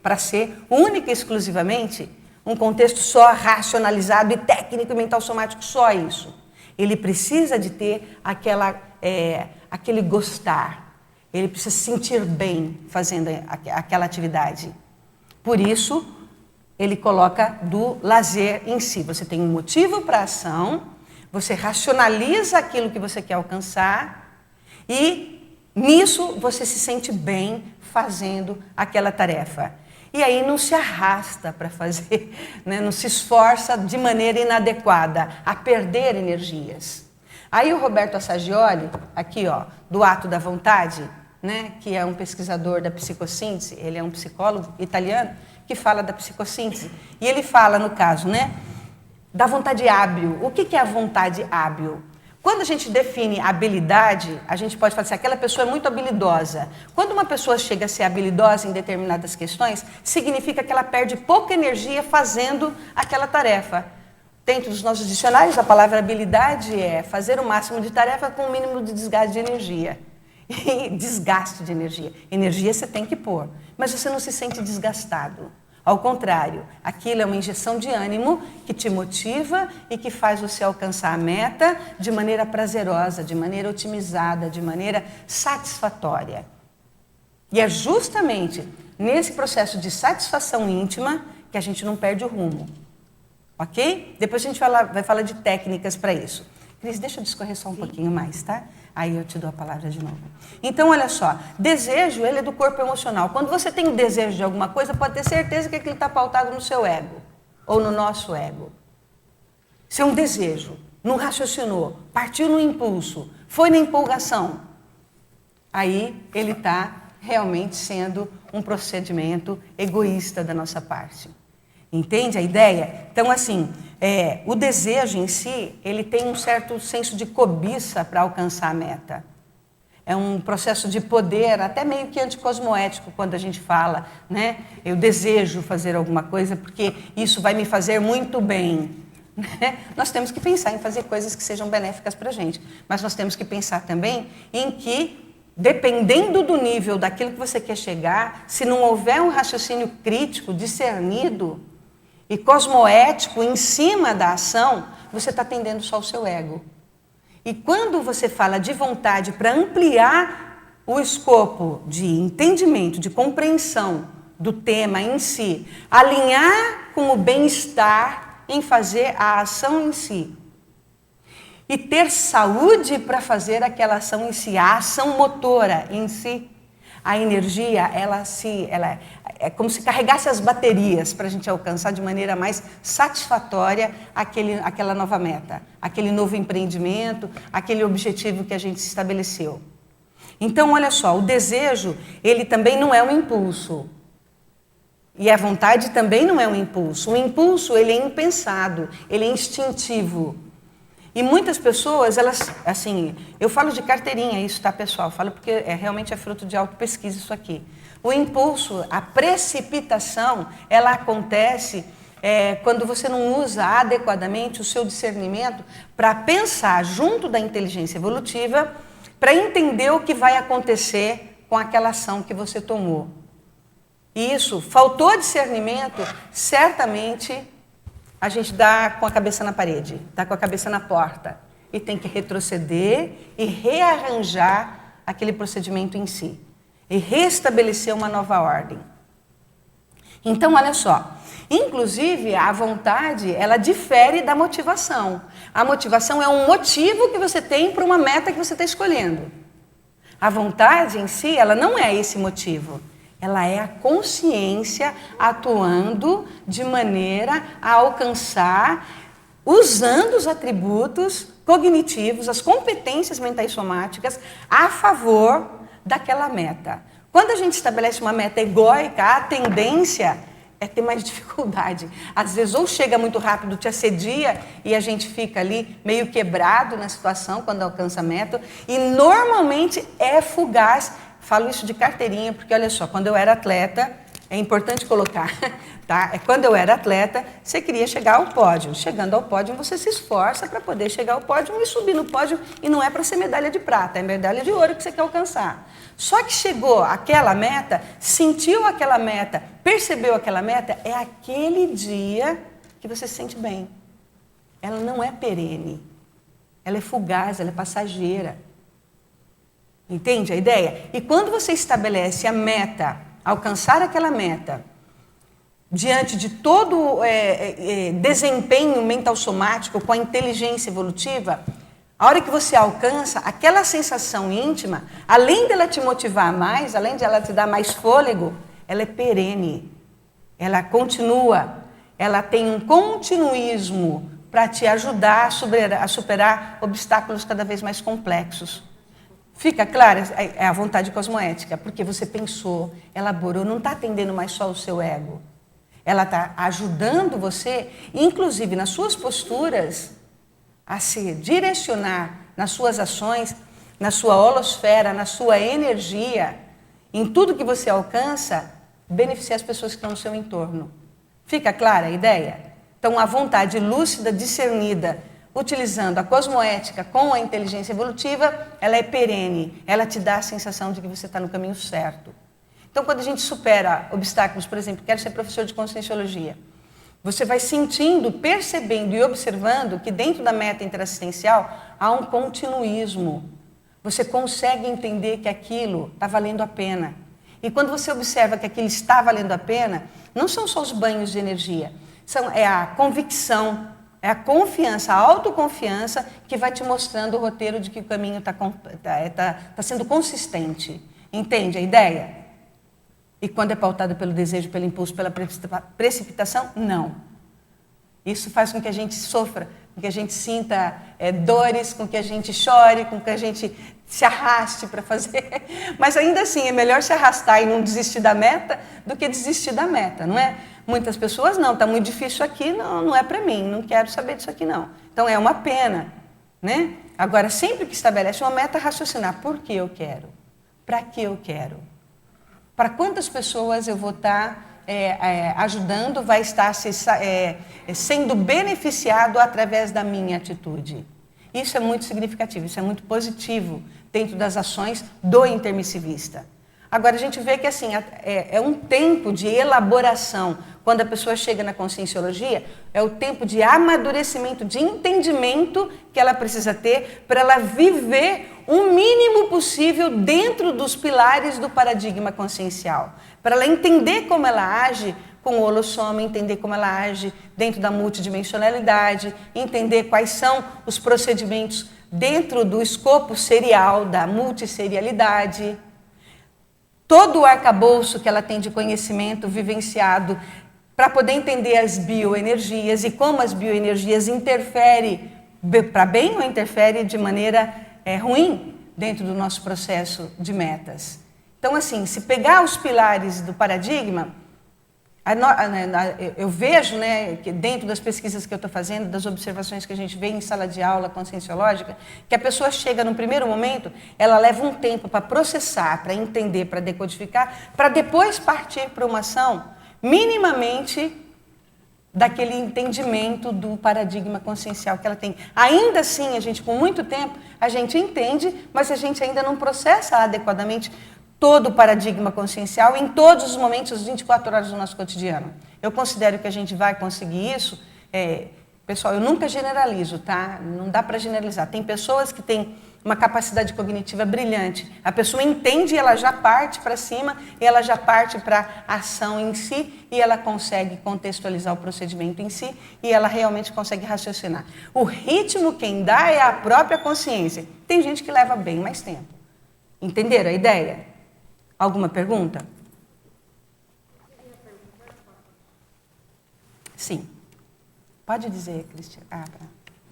para ser única e exclusivamente um contexto só racionalizado e técnico e mental somático, só isso. Ele precisa de ter aquele gostar, ele precisa se sentir bem fazendo aquela atividade. Por isso, ele coloca do lazer em si. Você tem um motivo para a ação, você racionaliza aquilo que você quer alcançar e nisso você se sente bem fazendo aquela tarefa. E aí não se arrasta para fazer, né? Não se esforça de maneira inadequada a perder energias. Aí o Roberto Assagioli, aqui ó, do Ato da Vontade, né? Que é um pesquisador da psicossíntese, ele é um psicólogo italiano, que fala da psicossíntese. E ele fala, no caso, né, da vontade hábil. O que é a vontade hábil? Quando a gente define habilidade, a gente pode falar assim, aquela pessoa é muito habilidosa. Quando uma pessoa chega a ser habilidosa em determinadas questões, significa que ela perde pouca energia fazendo aquela tarefa. Dentro dos nossos dicionários, a palavra habilidade é fazer o máximo de tarefa com o mínimo de desgaste de energia. E desgaste de energia. Energia você tem que pôr, mas você não se sente desgastado. Ao contrário, aquilo é uma injeção de ânimo que te motiva e que faz você alcançar a meta de maneira prazerosa, de maneira otimizada, de maneira satisfatória. E é justamente nesse processo de satisfação íntima que a gente não perde o rumo. Ok? Depois a gente vai falar de técnicas para isso. Cris, deixa eu discorrer só um pouquinho mais, tá? Aí eu te dou a palavra de novo. Então, olha só, desejo, ele é do corpo emocional. Quando você tem um desejo de alguma coisa, pode ter certeza que aquilo está pautado no seu ego, ou no nosso ego. Isso é um desejo, não raciocinou, partiu no impulso, foi na empolgação. Aí ele está realmente sendo um procedimento egoísta da nossa parte. Entende a ideia? Então, assim, o desejo em si, ele tem um certo senso de cobiça para alcançar a meta. É um processo de poder, até meio que anticosmoético, quando a gente fala, né? Eu desejo fazer alguma coisa porque isso vai me fazer muito bem. Né? Nós temos que pensar em fazer coisas que sejam benéficas para a gente, mas nós temos que pensar também em que, dependendo do nível daquilo que você quer chegar, se não houver um raciocínio crítico, discernido e cosmoético em cima da ação, você está atendendo só o seu ego. E quando você fala de vontade para ampliar o escopo de entendimento, de compreensão do tema em si, alinhar com o bem-estar em fazer a ação em si, e ter saúde para fazer aquela ação em si, a ação motora em si, a energia, ela é como se carregasse as baterias para a gente alcançar de maneira mais satisfatória aquela nova meta, aquele novo empreendimento, aquele objetivo que a gente se estabeleceu. Então, olha só, o desejo, ele também não é um impulso. E a vontade também não é um impulso. O impulso, ele é impensado, ele é instintivo. E muitas pessoas, elas, assim, eu falo de carteirinha isso, tá, pessoal? Falo porque realmente é fruto de autopesquisa isso aqui. O impulso, a precipitação, ela acontece quando você não usa adequadamente o seu discernimento para pensar junto da inteligência evolutiva, para entender o que vai acontecer com aquela ação que você tomou. E isso, faltou discernimento, certamente a gente dá com a cabeça na parede, dá com a cabeça na porta. E tem que retroceder e rearranjar aquele procedimento em si. E restabelecer uma nova ordem. Então, olha só. Inclusive, a vontade, ela difere da motivação. A motivação é um motivo que você tem para uma meta que você está escolhendo. A vontade em si, ela não é esse motivo. Ela é a consciência atuando de maneira a alcançar, usando os atributos cognitivos, as competências mentais somáticas a favor daquela meta. Quando a gente estabelece uma meta egóica, a tendência é ter mais dificuldade. Às vezes ou chega muito rápido, te assedia e a gente fica ali meio quebrado na situação quando alcança a meta, e normalmente é fugaz. Falo isso de carteirinha, porque olha só, quando eu era atleta, é importante colocar, tá? Quando eu era atleta, você queria chegar ao pódio. Chegando ao pódio, você se esforça para poder chegar ao pódio e subir no pódio, e não é para ser medalha de prata, é medalha de ouro que você quer alcançar. Só que chegou aquela meta, sentiu aquela meta, percebeu aquela meta, é aquele dia que você se sente bem. Ela não é perene, ela é fugaz, ela é passageira. Entende a ideia? E quando você estabelece a meta, alcançar aquela meta, diante de todo desempenho mental somático com a inteligência evolutiva, a hora que você alcança aquela sensação íntima, além dela te motivar mais, além de ela te dar mais fôlego, ela é perene, ela continua, ela tem um continuismo para te ajudar a superar obstáculos cada vez mais complexos. Fica claro? É a vontade cosmoética, porque você pensou, elaborou, não está atendendo mais só o seu ego. Ela está ajudando você, inclusive nas suas posturas, a se direcionar nas suas ações, na sua holosfera, na sua energia, em tudo que você alcança, beneficiar as pessoas que estão no seu entorno. Fica clara a ideia? Então, a vontade lúcida, discernida, utilizando a cosmoética com a inteligência evolutiva, ela é perene, ela te dá a sensação de que você está no caminho certo. Então, quando a gente supera obstáculos, por exemplo, quero ser professor de conscienciologia, você vai sentindo, percebendo e observando que dentro da meta interassistencial há um continuismo. Você consegue entender que aquilo está valendo a pena. E quando você observa que aquilo está valendo a pena, não são só os banhos de energia, é a convicção, é a confiança, a autoconfiança que vai te mostrando o roteiro de que o caminho está sendo consistente. Entende a ideia? E quando é pautado pelo desejo, pelo impulso, pela precipitação, não. Isso faz com que a gente sofra, com que a gente sinta dores, com que a gente chore, com que a gente se arraste para fazer. Mas ainda assim, é melhor se arrastar e não desistir da meta do que desistir da meta, não é? Muitas pessoas, não, está muito difícil aqui, não é para mim, não quero saber disso aqui não. Então é uma pena, né? Agora, sempre que estabelece uma meta, raciocinar, por que eu quero? Para que eu quero? Para quantas pessoas eu vou estar ajudando, vai estar sendo beneficiado através da minha atitude? Isso é muito significativo, isso é muito positivo dentro das ações do intermissivista. Agora, a gente vê que assim, é um tempo de elaboração. Quando a pessoa chega na conscienciologia, é o tempo de amadurecimento, de entendimento que ela precisa ter para ela viver o mínimo possível dentro dos pilares do paradigma consciencial. Para ela entender como ela age com o holossoma, entender como ela age dentro da multidimensionalidade, entender quais são os procedimentos dentro do escopo serial da multisserialidade. Todo o arcabouço que ela tem de conhecimento vivenciado para poder entender as bioenergias e como as bioenergias interferem para bem ou interferem de maneira ruim dentro do nosso processo de metas. Então, assim, se pegar os pilares do paradigma, eu vejo, né, que dentro das pesquisas que eu estou fazendo, das observações que a gente vê em sala de aula conscienciológica, que a pessoa chega no primeiro momento, ela leva um tempo para processar, para entender, para decodificar, para depois partir para uma ação minimamente daquele entendimento do paradigma consciencial que ela tem. Ainda assim, a gente, com muito tempo, a gente entende, mas a gente ainda não processa adequadamente todo o paradigma consciencial em todos os momentos, as 24 horas do nosso cotidiano. Eu considero que a gente vai conseguir isso. Pessoal, eu nunca generalizo, tá? Não dá para generalizar. Tem pessoas que têm uma capacidade cognitiva brilhante. A pessoa entende e ela já parte para cima, e ela já parte para a ação em si, e ela consegue contextualizar o procedimento em si, e ela realmente consegue raciocinar. O ritmo quem dá é a própria consciência. Tem gente que leva bem mais tempo. Entenderam a ideia? Alguma pergunta? Sim. Pode dizer, Cristiana.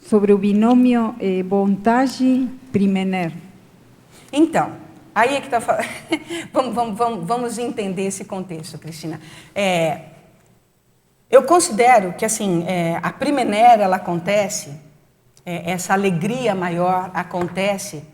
Sobre o binômio vontade-primener. Então, aí é que está falando. vamos entender esse contexto, Cristina. Eu considero que assim, a primener, ela acontece, essa alegria maior acontece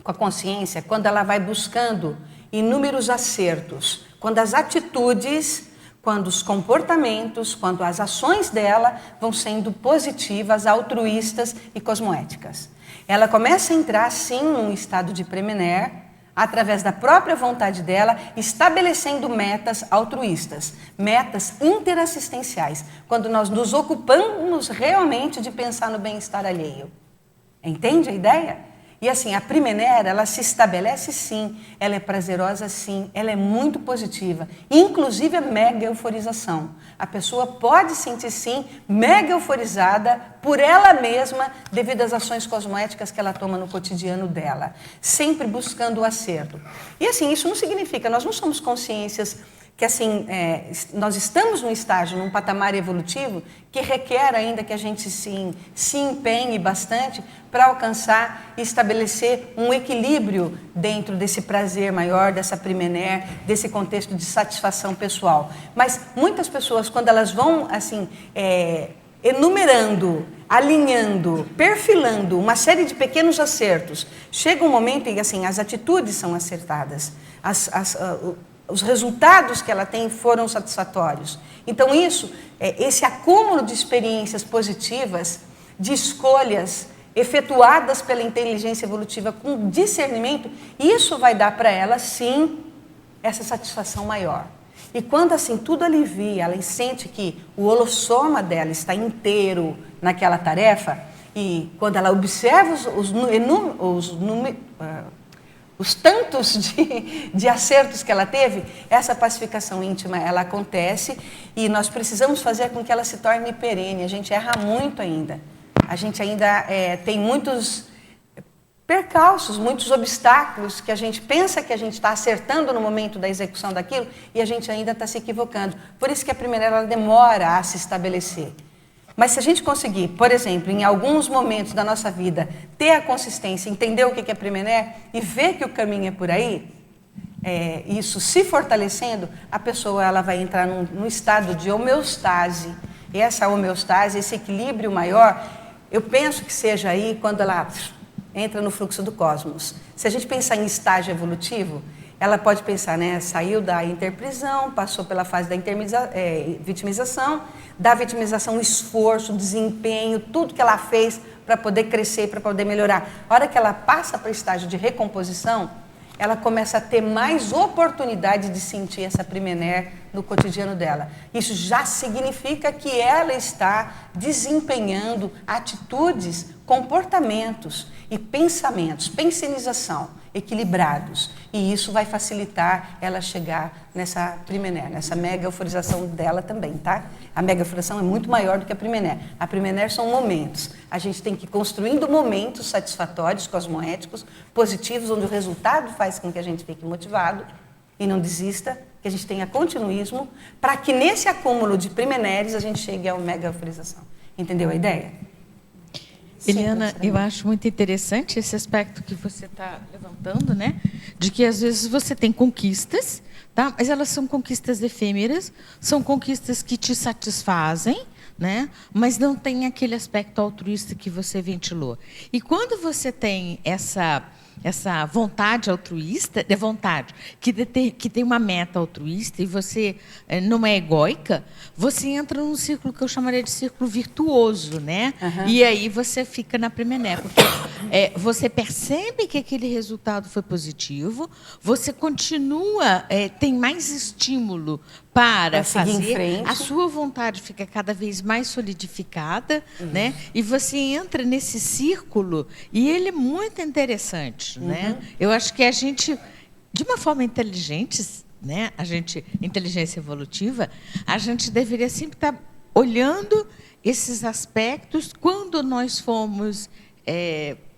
com a consciência quando ela vai buscando inúmeros acertos, quando as atitudes, quando os comportamentos, quando as ações dela vão sendo positivas, altruístas e cosmoéticas. Ela começa a entrar, sim, num estado de premener, através da própria vontade dela, estabelecendo metas altruístas, metas interassistenciais, quando nós nos ocupamos realmente de pensar no bem-estar alheio. Entende a ideia? E assim, a primener, ela se estabelece sim, ela é prazerosa sim, ela é muito positiva, inclusive a mega euforização. A pessoa pode sentir sim, mega euforizada por ela mesma, devido às ações cosmoéticas que ela toma no cotidiano dela, sempre buscando o acerto. E assim, isso não significa, nós não somos consciências que assim, nós estamos num estágio, num patamar evolutivo que requer ainda que a gente se empenhe bastante para alcançar e estabelecer um equilíbrio dentro desse prazer maior, dessa primener, desse contexto de satisfação pessoal. Mas muitas pessoas, quando elas vão assim, enumerando, alinhando, perfilando uma série de pequenos acertos, chega um momento em que assim, as atitudes são acertadas, os resultados que ela tem foram satisfatórios. Então isso, esse acúmulo de experiências positivas, de escolhas efetuadas pela inteligência evolutiva com discernimento, isso vai dar para ela, sim, essa satisfação maior. E quando assim tudo alivia, ela sente que o holossoma dela está inteiro naquela tarefa, e quando ela observa os tantos de acertos que ela teve, essa pacificação íntima, ela acontece e nós precisamos fazer com que ela se torne perene. A gente erra muito ainda. A gente ainda tem muitos percalços, muitos obstáculos que a gente pensa que a gente está acertando no momento da execução daquilo e a gente ainda está se equivocando. Por isso que a primeira ela demora a se estabelecer. Mas se a gente conseguir, por exemplo, em alguns momentos da nossa vida, ter a consistência, entender o que é Primener e ver que o caminho é por aí, isso se fortalecendo, a pessoa ela vai entrar num estado de homeostase. E essa homeostase, esse equilíbrio maior, eu penso que seja aí quando ela entra no fluxo do cosmos. Se a gente pensar em estágio evolutivo, ela pode pensar, né, saiu da interprisão, passou pela fase da vitimização, da vitimização, o esforço, o desempenho, tudo que ela fez para poder crescer, para poder melhorar. A hora que ela passa para o estágio de recomposição, ela começa a ter mais oportunidade de sentir essa Primener no cotidiano dela. Isso já significa que ela está desempenhando atitudes, comportamentos e pensamentos, pensinização, equilibrados. E isso vai facilitar ela chegar nessa Primener, nessa mega euforização dela também, tá? A mega euforização é muito maior do que a Primener. A Primener são momentos. A gente tem que ir construindo momentos satisfatórios, cosmoéticos, positivos, onde o resultado faz com que a gente fique motivado e não desista, que a gente tenha continuismo, para que nesse acúmulo de Primeneres a gente chegue à mega euforização. Entendeu a ideia? Eliana, eu acho muito interessante esse aspecto que você está levantando, né? De que às vezes você tem conquistas, tá? Mas elas são conquistas efêmeras, são conquistas que te satisfazem, né? Mas não tem aquele aspecto altruísta que você ventilou. E quando você tem essa vontade altruísta, que tem uma meta altruísta e você não é egóica, você entra num círculo que eu chamaria de círculo virtuoso, né? Uhum. E aí você fica na Primener, porque você percebe que aquele resultado foi positivo, você continua, tem mais estímulo para fazer, a sua vontade fica cada vez mais solidificada, né? E você entra nesse círculo e ele é muito interessante, né? Eu acho que a gente, de uma forma inteligente, né? Inteligência evolutiva, a gente deveria sempre estar olhando esses aspectos quando nós fomos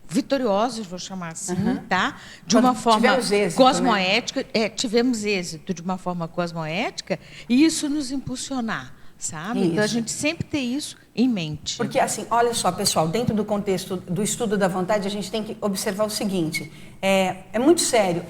vitoriosos, vou chamar assim, tá? De uma forma cosmoética, tivemos êxito de uma forma cosmoética, e isso nos impulsionar, sabe? Isso. Então a gente sempre tem isso em mente. Porque assim, olha só, pessoal, dentro do contexto do estudo da vontade, a gente tem que observar o seguinte, é muito sério.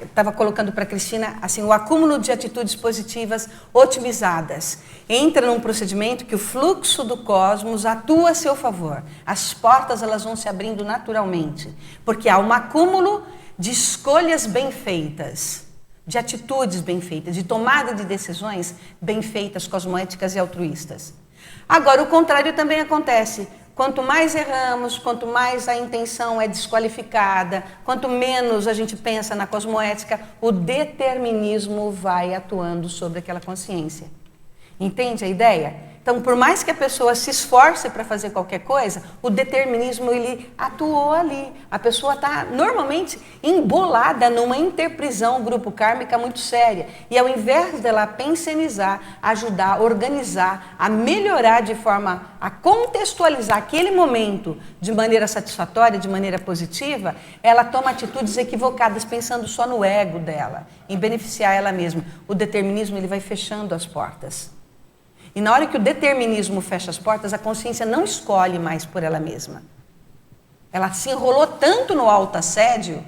Estava colocando para a Cristina assim, o acúmulo de atitudes positivas otimizadas entra num procedimento que o fluxo do cosmos atua a seu favor. As portas elas vão se abrindo naturalmente, porque há um acúmulo de escolhas bem feitas, de atitudes bem feitas, de tomada de decisões bem feitas, cosmoéticas e altruístas. Agora, o contrário também acontece. Quanto mais erramos, quanto mais a intenção é desqualificada, quanto menos a gente pensa na cosmoética, o determinismo vai atuando sobre aquela consciência. Entende a ideia? Então, por mais que a pessoa se esforce para fazer qualquer coisa, o determinismo ele atuou ali. A pessoa está normalmente embolada numa interprisão grupo kármica muito séria. E ao invés dela pensionizar, ajudar, organizar, a melhorar de forma a contextualizar aquele momento de maneira satisfatória, de maneira positiva, ela toma atitudes equivocadas pensando só no ego dela, em beneficiar ela mesma. O determinismo ele vai fechando as portas. E na hora que o determinismo fecha as portas, a consciência não escolhe mais por ela mesma. Ela se enrolou tanto no autoassédio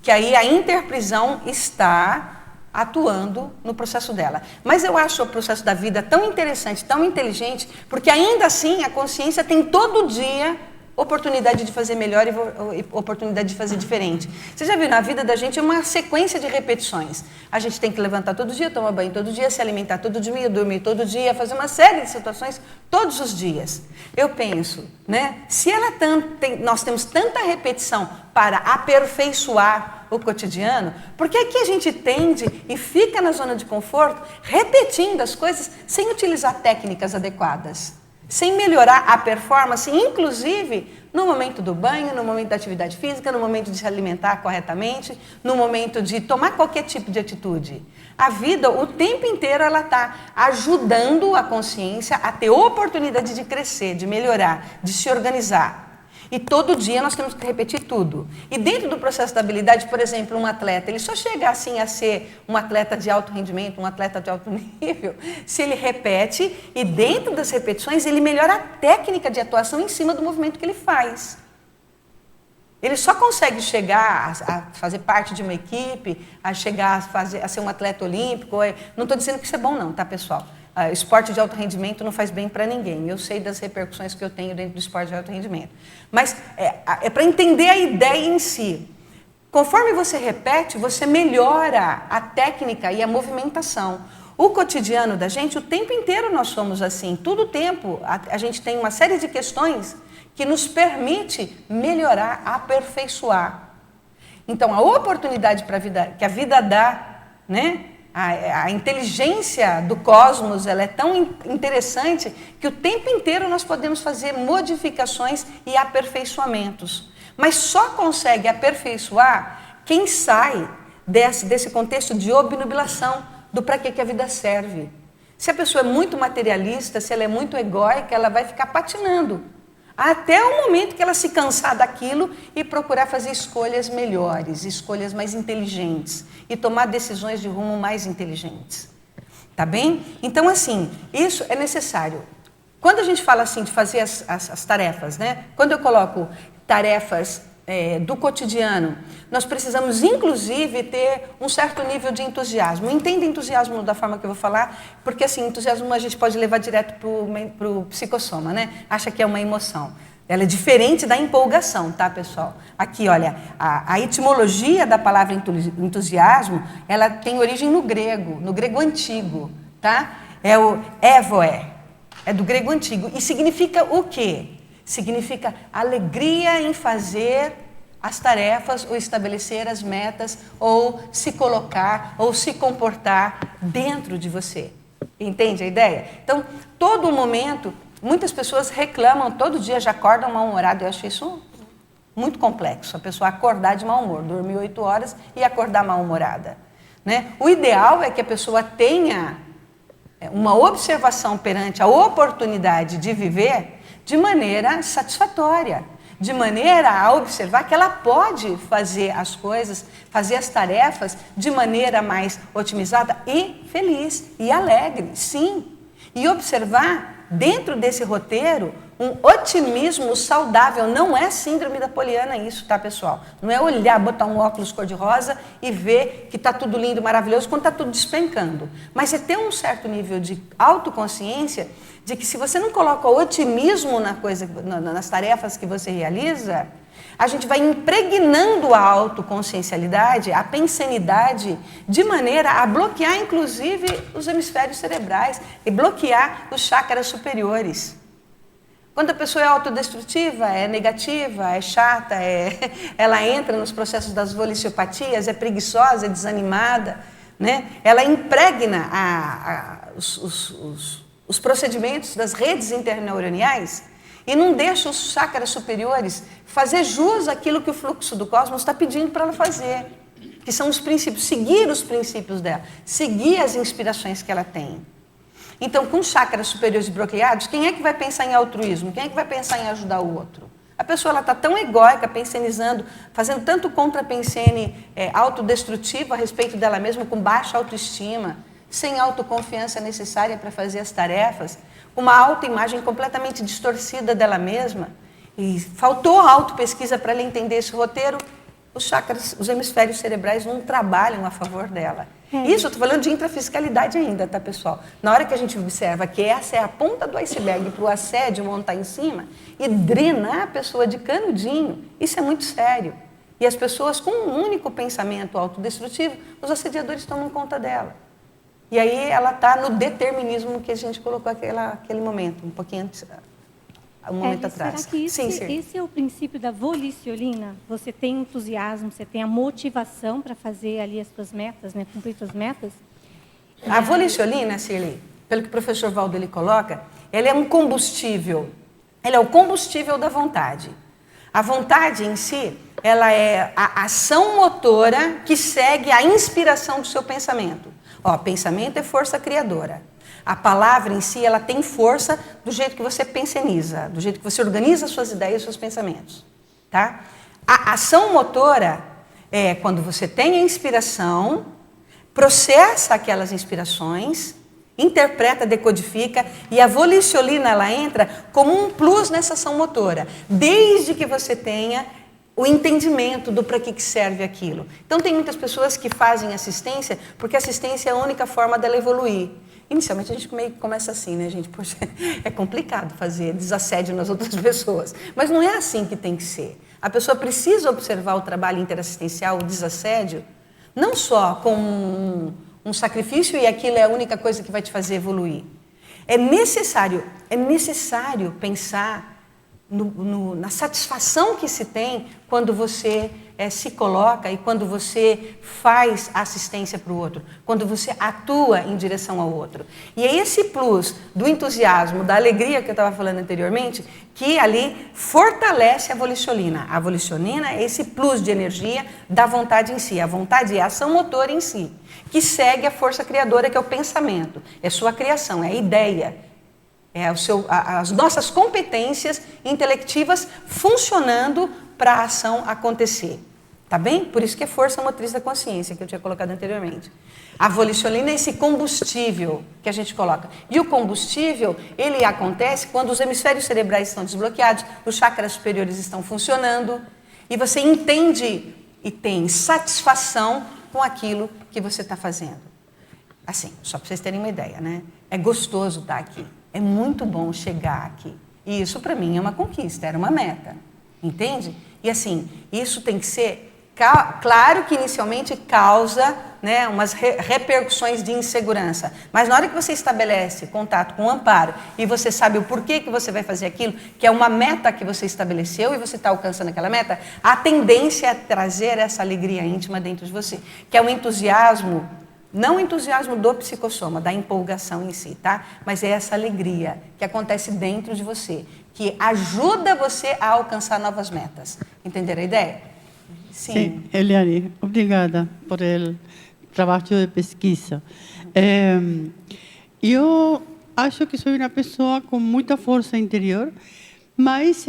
que aí a interprisão está atuando no processo dela. Mas eu acho o processo da vida tão interessante, tão inteligente, porque ainda assim a consciência tem todo dia oportunidade de fazer melhor e oportunidade de fazer diferente. Você já viu, na vida da gente é uma sequência de repetições. A gente tem que levantar todo dia, tomar banho todo dia, se alimentar todo dia, dormir todo dia, fazer uma série de situações todos os dias. Eu penso, né? Se nós temos tanta repetição para aperfeiçoar o cotidiano, por que é que a gente tende e fica na zona de conforto repetindo as coisas sem utilizar técnicas adequadas? Sem melhorar a performance, inclusive no momento do banho, no momento da atividade física, no momento de se alimentar corretamente, no momento de tomar qualquer tipo de atitude. A vida, o tempo inteiro, ela está ajudando a consciência a ter oportunidade de crescer, de melhorar, de se organizar. E todo dia nós temos que repetir tudo. E dentro do processo da habilidade, por exemplo, um atleta, ele só chega assim a ser um atleta de alto rendimento, um atleta de alto nível, se ele repete e dentro das repetições ele melhora a técnica de atuação em cima do movimento que ele faz. Ele só consegue chegar a fazer parte de uma equipe, a chegar a ser um atleta olímpico. Não estou dizendo que isso é bom não, tá, pessoal? Esporte de alto rendimento não faz bem para ninguém. Eu sei das repercussões que eu tenho dentro do esporte de alto rendimento. Mas é para entender a ideia em si. Conforme você repete, você melhora a técnica e a movimentação. O cotidiano da gente, o tempo inteiro nós somos assim. Todo o tempo a gente tem uma série de questões que nos permite melhorar, aperfeiçoar. Então, a oportunidade que a vida dá, né? A inteligência do cosmos, ela é tão interessante que o tempo inteiro nós podemos fazer modificações e aperfeiçoamentos. Mas só consegue aperfeiçoar quem sai desse contexto de obnubilação, do para que a vida serve. Se a pessoa é muito materialista, se ela é muito egóica, ela vai ficar patinando. Até o momento que ela se cansar daquilo e procurar fazer escolhas melhores, escolhas mais inteligentes e tomar decisões de rumo mais inteligentes. Tá bem? Então, assim, isso é necessário. Quando a gente fala assim de fazer as tarefas, né? Quando eu coloco tarefas do cotidiano, nós precisamos, inclusive, ter um certo nível de entusiasmo. Entenda entusiasmo da forma que eu vou falar, porque, assim, entusiasmo a gente pode levar direto para o psicossoma, né? Acha que é uma emoção. Ela é diferente da empolgação, tá, pessoal? Aqui, olha, a etimologia da palavra entusiasmo, ela tem origem no grego antigo, tá? É o evoé, é do grego antigo. E significa o quê? Significa alegria em fazer as tarefas ou estabelecer as metas ou se colocar ou se comportar dentro de você. Entende a ideia? Então, todo momento, muitas pessoas reclamam, todo dia já acordam mal-humorado. Eu acho isso muito complexo, a pessoa acordar de mau humor, dormir 8 horas e acordar mal-humorada, né? O ideal é que a pessoa tenha uma observação perante a oportunidade de viver de maneira satisfatória, de maneira a observar que ela pode fazer as coisas, fazer as tarefas de maneira mais otimizada e feliz e alegre, sim. E observar dentro desse roteiro um otimismo saudável. Não é síndrome da Poliana isso, tá, pessoal? Não é olhar, botar um óculos cor-de-rosa e ver que está tudo lindo, maravilhoso, quando está tudo despencando. Mas é ter um certo nível de autoconsciência de que se você não coloca otimismo nas tarefas que você realiza, a gente vai impregnando a autoconsciencialidade, a pensenidade, de maneira a bloquear, inclusive, os hemisférios cerebrais e bloquear os chakras superiores. Quando a pessoa é autodestrutiva, é negativa, é chata, ela entra nos processos das voliciopatias, é preguiçosa, é desanimada, né? Ela impregna os procedimentos das redes interneuroniais e não deixa os chakras superiores fazer jus àquilo que o fluxo do cosmos está pedindo para ela fazer, que são os princípios, seguir os princípios dela, seguir as inspirações que ela tem. Então, com chakras superiores bloqueados, quem é que vai pensar em altruísmo? Quem é que vai pensar em ajudar o outro? A pessoa está tão egóica, pensenizando, fazendo tanto contra-pensene autodestrutivo a respeito dela mesma, com baixa autoestima, sem autoconfiança necessária para fazer as tarefas, uma autoimagem completamente distorcida dela mesma, e faltou autopesquisa para ela entender esse roteiro, os chakras, os hemisférios cerebrais não trabalham a favor dela. Isso eu estou falando de intrafisicalidade ainda, tá, pessoal? Na hora que a gente observa que essa é a ponta do iceberg para o assédio montar em cima e drenar a pessoa de canudinho, isso é muito sério. E as pessoas com um único pensamento autodestrutivo, os assediadores tomam conta dela. E aí ela está no determinismo que a gente colocou aquele momento, um pouquinho antes, um momento atrás. Será que esse é o princípio da voliciolina? Você tem entusiasmo, você tem a motivação para fazer ali as suas metas, né? Cumprir suas metas? A voliciolina, Cirlei, pelo que o professor Valdo ele coloca, ela é um combustível. Ela é o combustível da vontade. A vontade em si, ela é a ação motora que segue a inspiração do seu pensamento. Ó, pensamento é força criadora. A palavra em si, ela tem força do jeito que você penseniza, do jeito que você organiza suas ideias e seus pensamentos. Tá? A ação motora é quando você tem a inspiração, processa aquelas inspirações, interpreta, decodifica, e a volicionina ela entra como um plus nessa ação motora, desde que você tenha o entendimento do para que serve aquilo. Então tem muitas pessoas que fazem assistência porque assistência é a única forma dela evoluir. Inicialmente a gente meio que começa assim, né, gente? Poxa, é complicado fazer desassédio nas outras pessoas, mas não é assim que tem que ser. A pessoa precisa observar o trabalho interassistencial, o desassédio, não só como um sacrifício e aquilo é a única coisa que vai te fazer evoluir. É necessário pensar na satisfação que se tem quando você se coloca e quando você faz assistência para o outro, quando você atua em direção ao outro. E é esse plus do entusiasmo, da alegria que eu estava falando anteriormente, que ali fortalece a volicionina. A volicionina é esse plus de energia da vontade em si. A vontade é a ação motora em si, que segue a força criadora, que é o pensamento, é sua criação, é a ideia. É as nossas competências intelectivas funcionando para a ação acontecer. Tá bem? Por isso que é força motriz da consciência, que eu tinha colocado anteriormente. A volicionina é esse combustível que a gente coloca. E o combustível, ele acontece quando os hemisférios cerebrais estão desbloqueados, os chakras superiores estão funcionando, e você entende e tem satisfação com aquilo que você está fazendo. Assim, só para vocês terem uma ideia, né? É gostoso estar aqui. É muito bom chegar aqui. E isso, para mim, é uma conquista, era uma meta. Entende? E assim, isso tem que ser... Claro que inicialmente causa, né, umas repercussões de insegurança. Mas na hora que você estabelece contato com o amparo e você sabe o porquê que você vai fazer aquilo, que é uma meta que você estabeleceu e você está alcançando aquela meta, a tendência é trazer essa alegria íntima dentro de você, que é um entusiasmo. Não o entusiasmo do psicossoma, da empolgação em si, tá? Mas é essa alegria que acontece dentro de você, que ajuda você a alcançar novas metas. Entenderam a ideia? Sim. Sim, Eliane, obrigada por o trabalho de pesquisa. Eu acho que sou uma pessoa com muita força interior, mas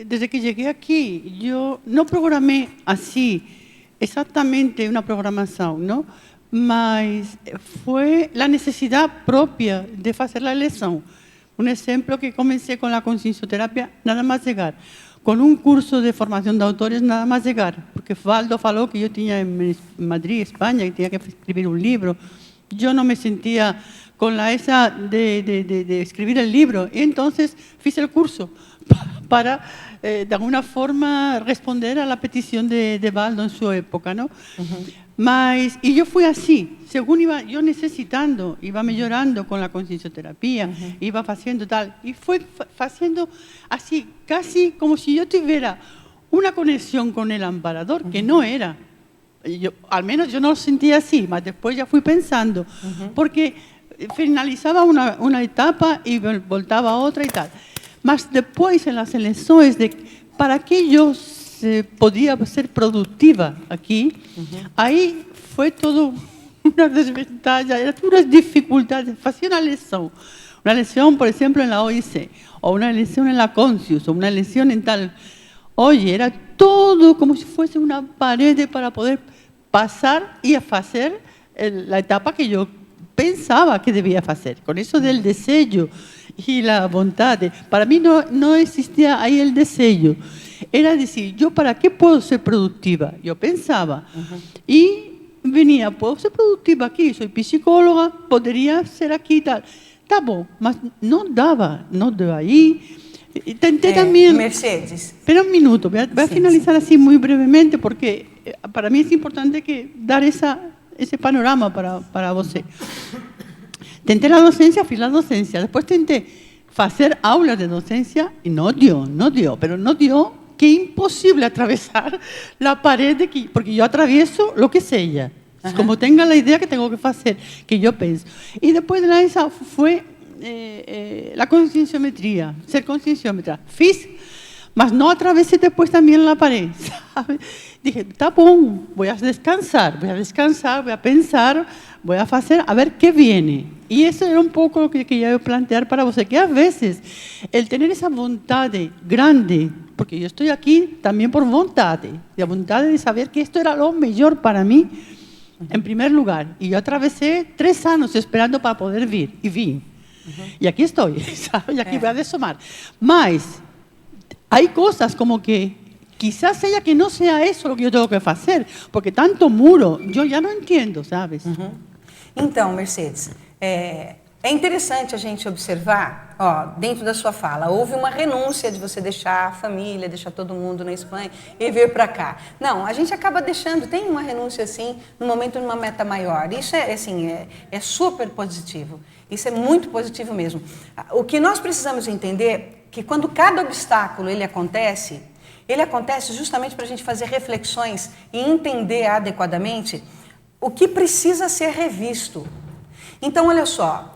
desde que cheguei aqui, eu não programei assim, exatamente uma programação, não? Mas foi a necessidade própria de fazer a eleição. Um exemplo que comecei com a consciencioterapia, nada mais chegar. Com um curso de formação de autores, nada mais chegar. Porque Valdo falou que eu tinha em Madrid, Espanha, que tinha que escrever um livro. Eu não me sentia com essa de escrever o livro. E então fiz o curso para, de alguma forma, responder à petição de Valdo em sua época, não? Mas, e eu fui assim, segundo iba eu necessitando, iba melhorando com a consciencioterapia, iba fazendo tal, e foi fazendo assim, quase como se eu tivesse uma conexão com o amparador, que não era. Ao menos eu não sentia assim, mas depois já fui pensando, porque finalizava uma etapa e voltava a outra e tal. Mas depois, nas eleições, para que eu podia ser produtiva aqui, aí foi tudo uma desvantagem, era tudo dificuldades. Fazia uma lição, por exemplo, na OIC, ou uma lição na Conscius, ou uma lição em tal. Hoje era tudo como se fosse uma parede para poder passar e fazer a etapa que eu pensava que devia fazer. Com isso do desejo e a vontade, para mim não existia aí o desejo. Era dizer, eu para que posso ser produtiva? Eu pensava. E vinha, posso ser produtiva aqui, sou psicóloga, poderia ser aqui e tal. Tá bom, mas não dava aí. Tentei também... Mercedes. Espera um minuto, vou finalizar assim muito brevemente, porque para mim é importante dar esse panorama para você. Tentei a docência, fiz a docência, depois tentei fazer aulas de docência e não deu, que é impossível atravessar a parede, porque eu atravieso o que seja, como tenho a ideia que tenho que fazer, que eu penso. E depois essa foi a conscienciometria, ser conscienciometra. Fiz, mas não atravessei depois também a parede, sabe? Dije, tá bom, vou descansar, vou pensar, vou fazer a ver que vem. E isso era um pouco o que queria plantear para você, que às vezes, el ter essa vontade grande, porque eu estou aqui também por vontade, e a vontade de saber que isto era o melhor para mim, em primeiro lugar. E eu atravessei 3 anos esperando para poder vir, e vim. E aqui estou, sabe? E aqui vou somar. Mas há coisas como que quizás seja que não seja isso o que eu tenho que fazer, porque tanto muro, eu já não entendo, sabes? Então, Mercedes, é interessante a gente observar, dentro da sua fala, houve uma renúncia de você deixar a família, deixar todo mundo na Espanha e vir para cá. Não, a gente acaba deixando, tem uma renúncia assim, no momento de uma meta maior. Isso é super positivo. Isso é muito positivo mesmo. O que nós precisamos entender é que quando cada obstáculo ele acontece justamente para a gente fazer reflexões e entender adequadamente o que precisa ser revisto. Então, olha só,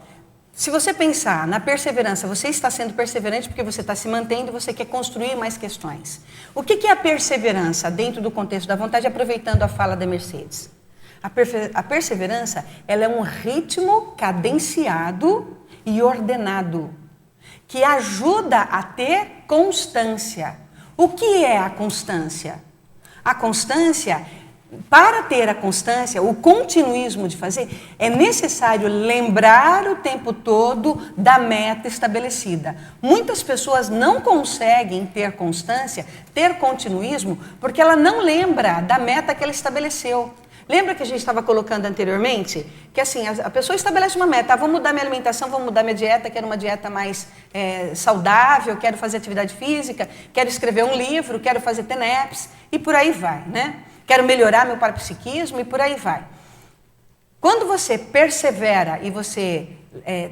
se você pensar na perseverança, você está sendo perseverante porque você está se mantendo e você quer construir mais questões. O que é a perseverança dentro do contexto da vontade, aproveitando a fala da Mercedes? A perseverança, ela é um ritmo cadenciado e ordenado, que ajuda a ter constância. O que é a constância? A constância, para ter a constância, o continuismo de fazer, é necessário lembrar o tempo todo da meta estabelecida. Muitas pessoas não conseguem ter constância, ter continuismo, porque ela não lembra da meta que ela estabeleceu. Lembra que a gente estava colocando anteriormente? Que assim, a pessoa estabelece uma meta, vou mudar minha alimentação, vou mudar minha dieta, quero uma dieta mais saudável, quero fazer atividade física, quero escrever um livro, quero fazer TENEPS, e por aí vai, né? Quero melhorar meu parapsiquismo, e por aí vai. Quando você persevera e você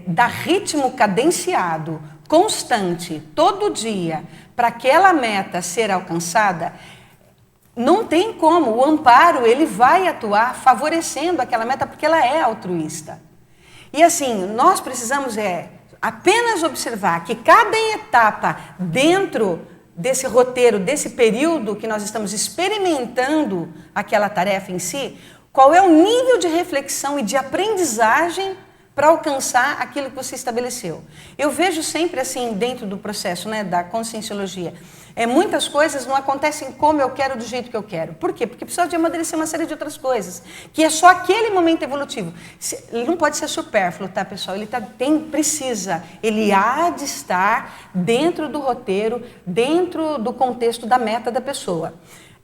dá ritmo cadenciado, constante, todo dia, para aquela meta ser alcançada, não tem como, o amparo ele vai atuar favorecendo aquela meta porque ela é altruísta. E assim, nós precisamos apenas observar que cada etapa dentro desse roteiro, desse período que nós estamos experimentando aquela tarefa em si, qual é o nível de reflexão e de aprendizagem para alcançar aquilo que você estabeleceu. Eu vejo sempre assim, dentro do processo, né, da conscienciologia, muitas coisas não acontecem como eu quero, do jeito que eu quero. Por quê? Porque precisa de amadurecer uma série de outras coisas, que é só aquele momento evolutivo. Ele não pode ser supérfluo, tá, pessoal? Ele há de estar dentro do roteiro, dentro do contexto da meta da pessoa.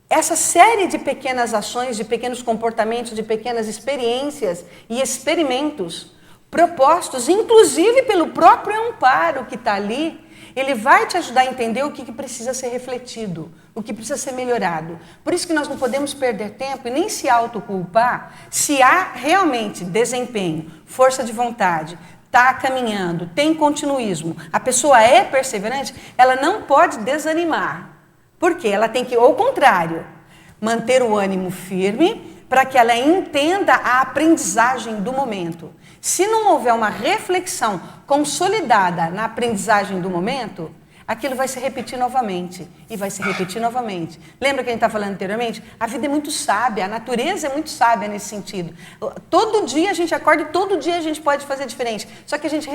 Essa série de pequenas ações, de pequenos comportamentos, de pequenas experiências e experimentos propostos, inclusive pelo próprio amparo que está ali, ele vai te ajudar a entender o que precisa ser refletido, o que precisa ser melhorado. Por isso que nós não podemos perder tempo e nem se autoculpar se há realmente desempenho, força de vontade, está caminhando, tem continuismo, a pessoa é perseverante, ela não pode desanimar. Por quê? Ela tem que, ao contrário, manter o ânimo firme para que ela entenda a aprendizagem do momento. Se não houver uma reflexão consolidada na aprendizagem do momento, aquilo vai se repetir novamente, e vai se repetir novamente. Lembra que a gente estava falando anteriormente? A vida é muito sábia, a natureza é muito sábia nesse sentido. Todo dia a gente acorda e todo dia a gente pode fazer diferente. Só que a gente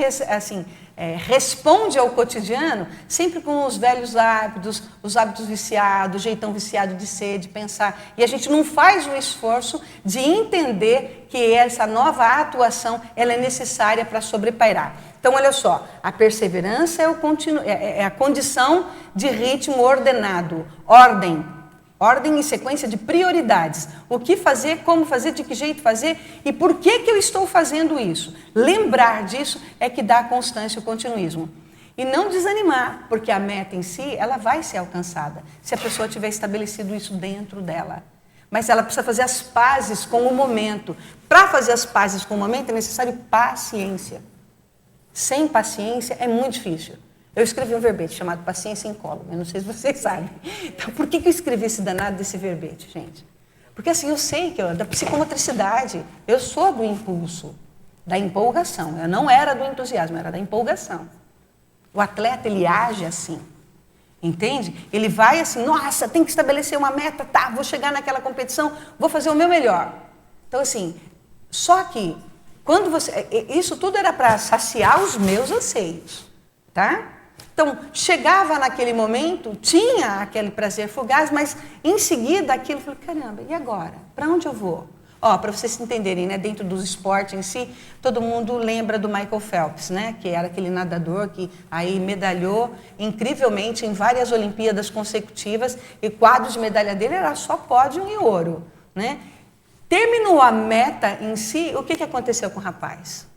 responde ao cotidiano sempre com os velhos hábitos, os hábitos viciados, o jeitão viciado de ser, de pensar. E a gente não faz o esforço de entender que essa nova atuação ela é necessária para sobrepairar. Então, olha só, a perseverança é a condição de ritmo ordenado, ordem e sequência de prioridades. O que fazer, como fazer, de que jeito fazer e por que eu estou fazendo isso. Lembrar disso é que dá constância e continuismo. E não desanimar, porque a meta em si, ela vai ser alcançada, se a pessoa tiver estabelecido isso dentro dela. Mas ela precisa fazer as pazes com o momento. Para fazer as pazes com o momento é necessário paciência. Sem paciência é muito difícil. Eu escrevi um verbete chamado Paciência Incólume, eu não sei se vocês sabem. Então, por que eu escrevi esse danado desse verbete, gente? Porque assim, eu sei que da psicomotricidade, eu sou do impulso, da empolgação. Eu não era do entusiasmo, eu era da empolgação. O atleta, ele age assim, entende? Ele vai assim, nossa, tem que estabelecer uma meta, tá, vou chegar naquela competição, vou fazer o meu melhor. Então, assim, só que Isso tudo era para saciar os meus anseios, tá? Então, chegava naquele momento, tinha aquele prazer fugaz, mas em seguida aquilo, eu falei, caramba, e agora? Para onde eu vou? Ó, para vocês entenderem, né, dentro dos esportes em si, todo mundo lembra do Michael Phelps, né, que era aquele nadador que aí medalhou incrivelmente em várias Olimpíadas consecutivas, e quadro de medalha dele era só pódio e ouro, né? Terminou a meta em si, o que aconteceu com o rapaz?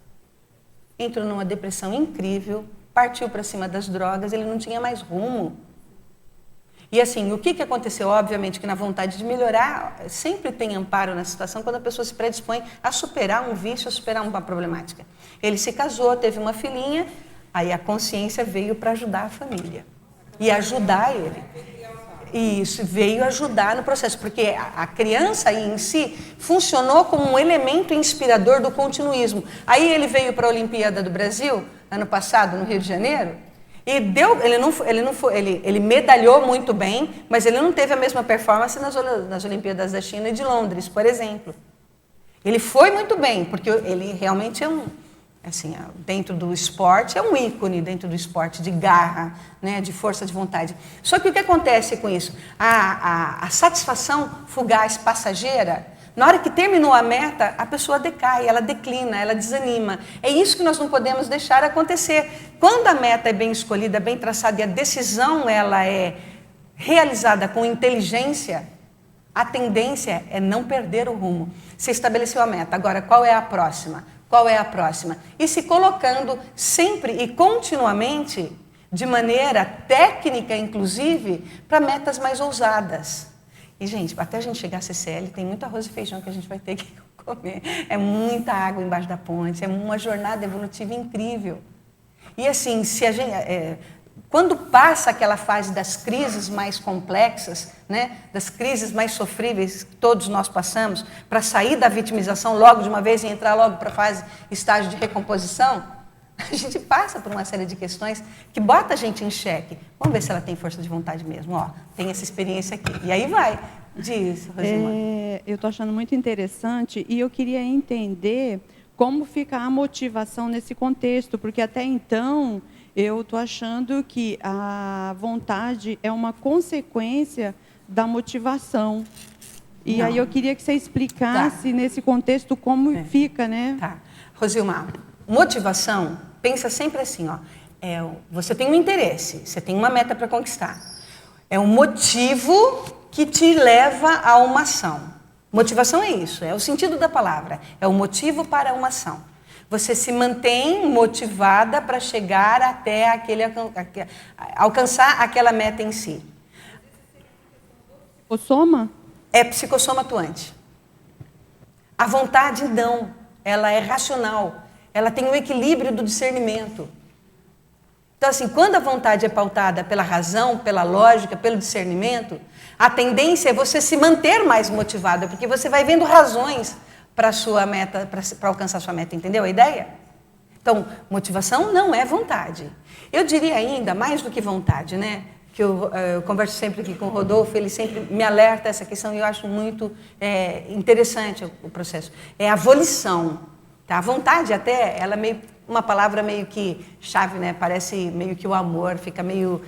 Entrou numa depressão incrível, partiu para cima das drogas, ele não tinha mais rumo. E assim, o que aconteceu? Obviamente que na vontade de melhorar, sempre tem amparo na situação quando a pessoa se predispõe a superar um vício, a superar uma problemática. Ele se casou, teve uma filhinha, aí a consciência veio para ajudar a família e ajudar ele. E isso veio ajudar no processo, porque a criança aí em si funcionou como um elemento inspirador do continuismo. Aí ele veio para a Olimpíada do Brasil, ano passado, no Rio de Janeiro, e ele medalhou muito bem, mas ele não teve a mesma performance nas Olimpíadas da China e de Londres, por exemplo. Ele foi muito bem, porque ele realmente é assim, dentro do esporte, é um ícone dentro do esporte de garra, né, de força de vontade. Só que o que acontece com isso? A satisfação fugaz, passageira, na hora que terminou a meta, a pessoa decai, ela declina, ela desanima. É isso que nós não podemos deixar acontecer. Quando a meta é bem escolhida, bem traçada e a decisão ela é realizada com inteligência, a tendência é não perder o rumo. Você estabeleceu a meta, agora qual é a próxima? Qual é a próxima? E se colocando sempre e continuamente, de maneira técnica, inclusive, para metas mais ousadas. E, gente, até a gente chegar a CCL, tem muito arroz e feijão que a gente vai ter que comer. É muita água embaixo da ponte, é uma jornada evolutiva incrível. E, assim, se a gente... quando passa aquela fase das crises mais complexas, né, das crises mais sofríveis que todos nós passamos, para sair da vitimização logo de uma vez e entrar logo para a fase, estágio de recomposição, a gente passa por uma série de questões que bota a gente em xeque. Vamos ver se ela tem força de vontade mesmo. Ó, tem essa experiência aqui. E aí vai. Diz, Rosimar. Eu estou achando muito interessante e eu queria entender como fica a motivação nesse contexto, porque até então... eu estou achando que a vontade é uma consequência da motivação. E Não. aí eu queria que você explicasse nesse contexto como fica, né? Tá. Rosilmar, motivação, pensa sempre assim, ó. Você tem um interesse, você tem uma meta para conquistar. É um motivo que te leva a uma ação. Motivação é isso, é o sentido da palavra. É o motivo para uma ação. Você se mantém motivada para chegar até alcançar aquela meta em si. Psicossoma? É psicossoma atuante. A vontade, não. Ela é racional. Ela tem o equilíbrio do discernimento. Então, assim, quando a vontade é pautada pela razão, pela lógica, pelo discernimento, a tendência é você se manter mais motivada, porque você vai vendo razões para a sua meta, para alcançar a sua meta, entendeu a ideia? Então, motivação não é vontade. Eu diria ainda, mais do que vontade, né? Que eu converso sempre aqui com o Rodolfo, ele sempre me alerta essa questão e eu acho muito interessante o processo. É a volição. Tá? A vontade até, ela é meio, uma palavra meio que chave, né? Parece meio que o amor, fica meio...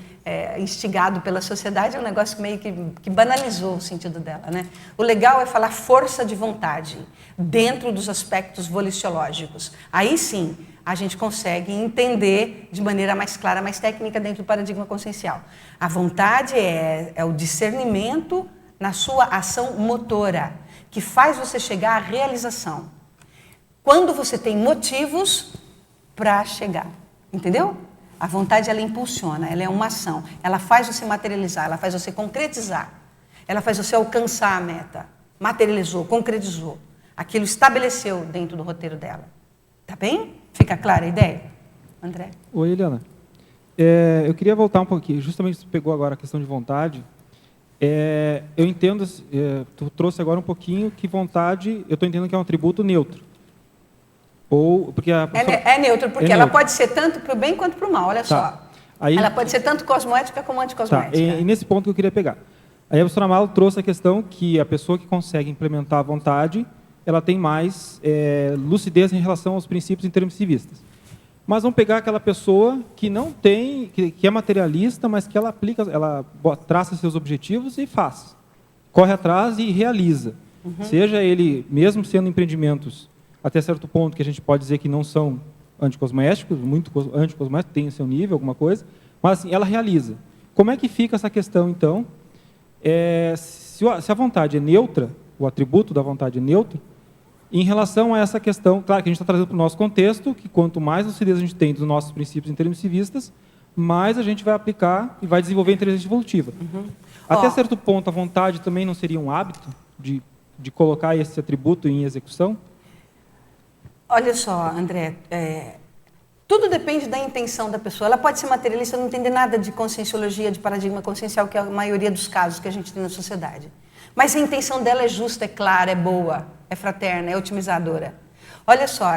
instigado pela sociedade, é um negócio meio que banalizou o sentido dela, né? O legal é falar força de vontade, dentro dos aspectos volicionológicos. Aí sim, a gente consegue entender de maneira mais clara, mais técnica, dentro do paradigma consciencial. A vontade é o discernimento na sua ação motora, que faz você chegar à realização. Quando você tem motivos para chegar, entendeu? A vontade, ela impulsiona, ela é uma ação. Ela faz você materializar, ela faz você concretizar. Ela faz você alcançar a meta. Materializou, concretizou. Aquilo estabeleceu dentro do roteiro dela. Tá bem? Fica clara a ideia? André? Oi, Eliana. Eu queria voltar um pouquinho. Justamente você pegou agora a questão de vontade. Eu entendo, tu trouxe agora um pouquinho que vontade, eu estou entendendo que é um atributo neutro. Ou, porque é neutro, porque ela pode ser tanto para o bem quanto para o mal, olha só. Aí, ela pode ser tanto cosmoética como anticosmoética. E nesse ponto que eu queria pegar. Aí a professora Amalo trouxe a questão que a pessoa que consegue implementar a vontade, ela tem mais lucidez em relação aos princípios intermissivistas. Mas vamos pegar aquela pessoa que não tem, que é materialista, mas que ela aplica, ela traça seus objetivos e faz. Corre atrás e realiza. Seja ele, mesmo sendo empreendimentos, até certo ponto que a gente pode dizer que não são anticosméticos, muito anticosméticos, tem o seu nível, alguma coisa, mas assim, ela realiza. Como é que fica essa questão, então? Se a vontade é neutra, o atributo da vontade é neutro, em relação a essa questão, claro que a gente está trazendo para o nosso contexto, que quanto mais lucidez a gente tem dos nossos princípios intermissivistas, mais a gente vai aplicar e vai desenvolver a inteligência evolutiva. Até certo ponto, a vontade também não seria um hábito de colocar esse atributo em execução? Olha só, André, tudo depende da intenção da pessoa. Ela pode ser materialista, não entender nada de conscienciologia, de paradigma consciencial, que é a maioria dos casos que a gente tem na sociedade. Mas a intenção dela é justa, é clara, é boa, é fraterna, é otimizadora. Olha só,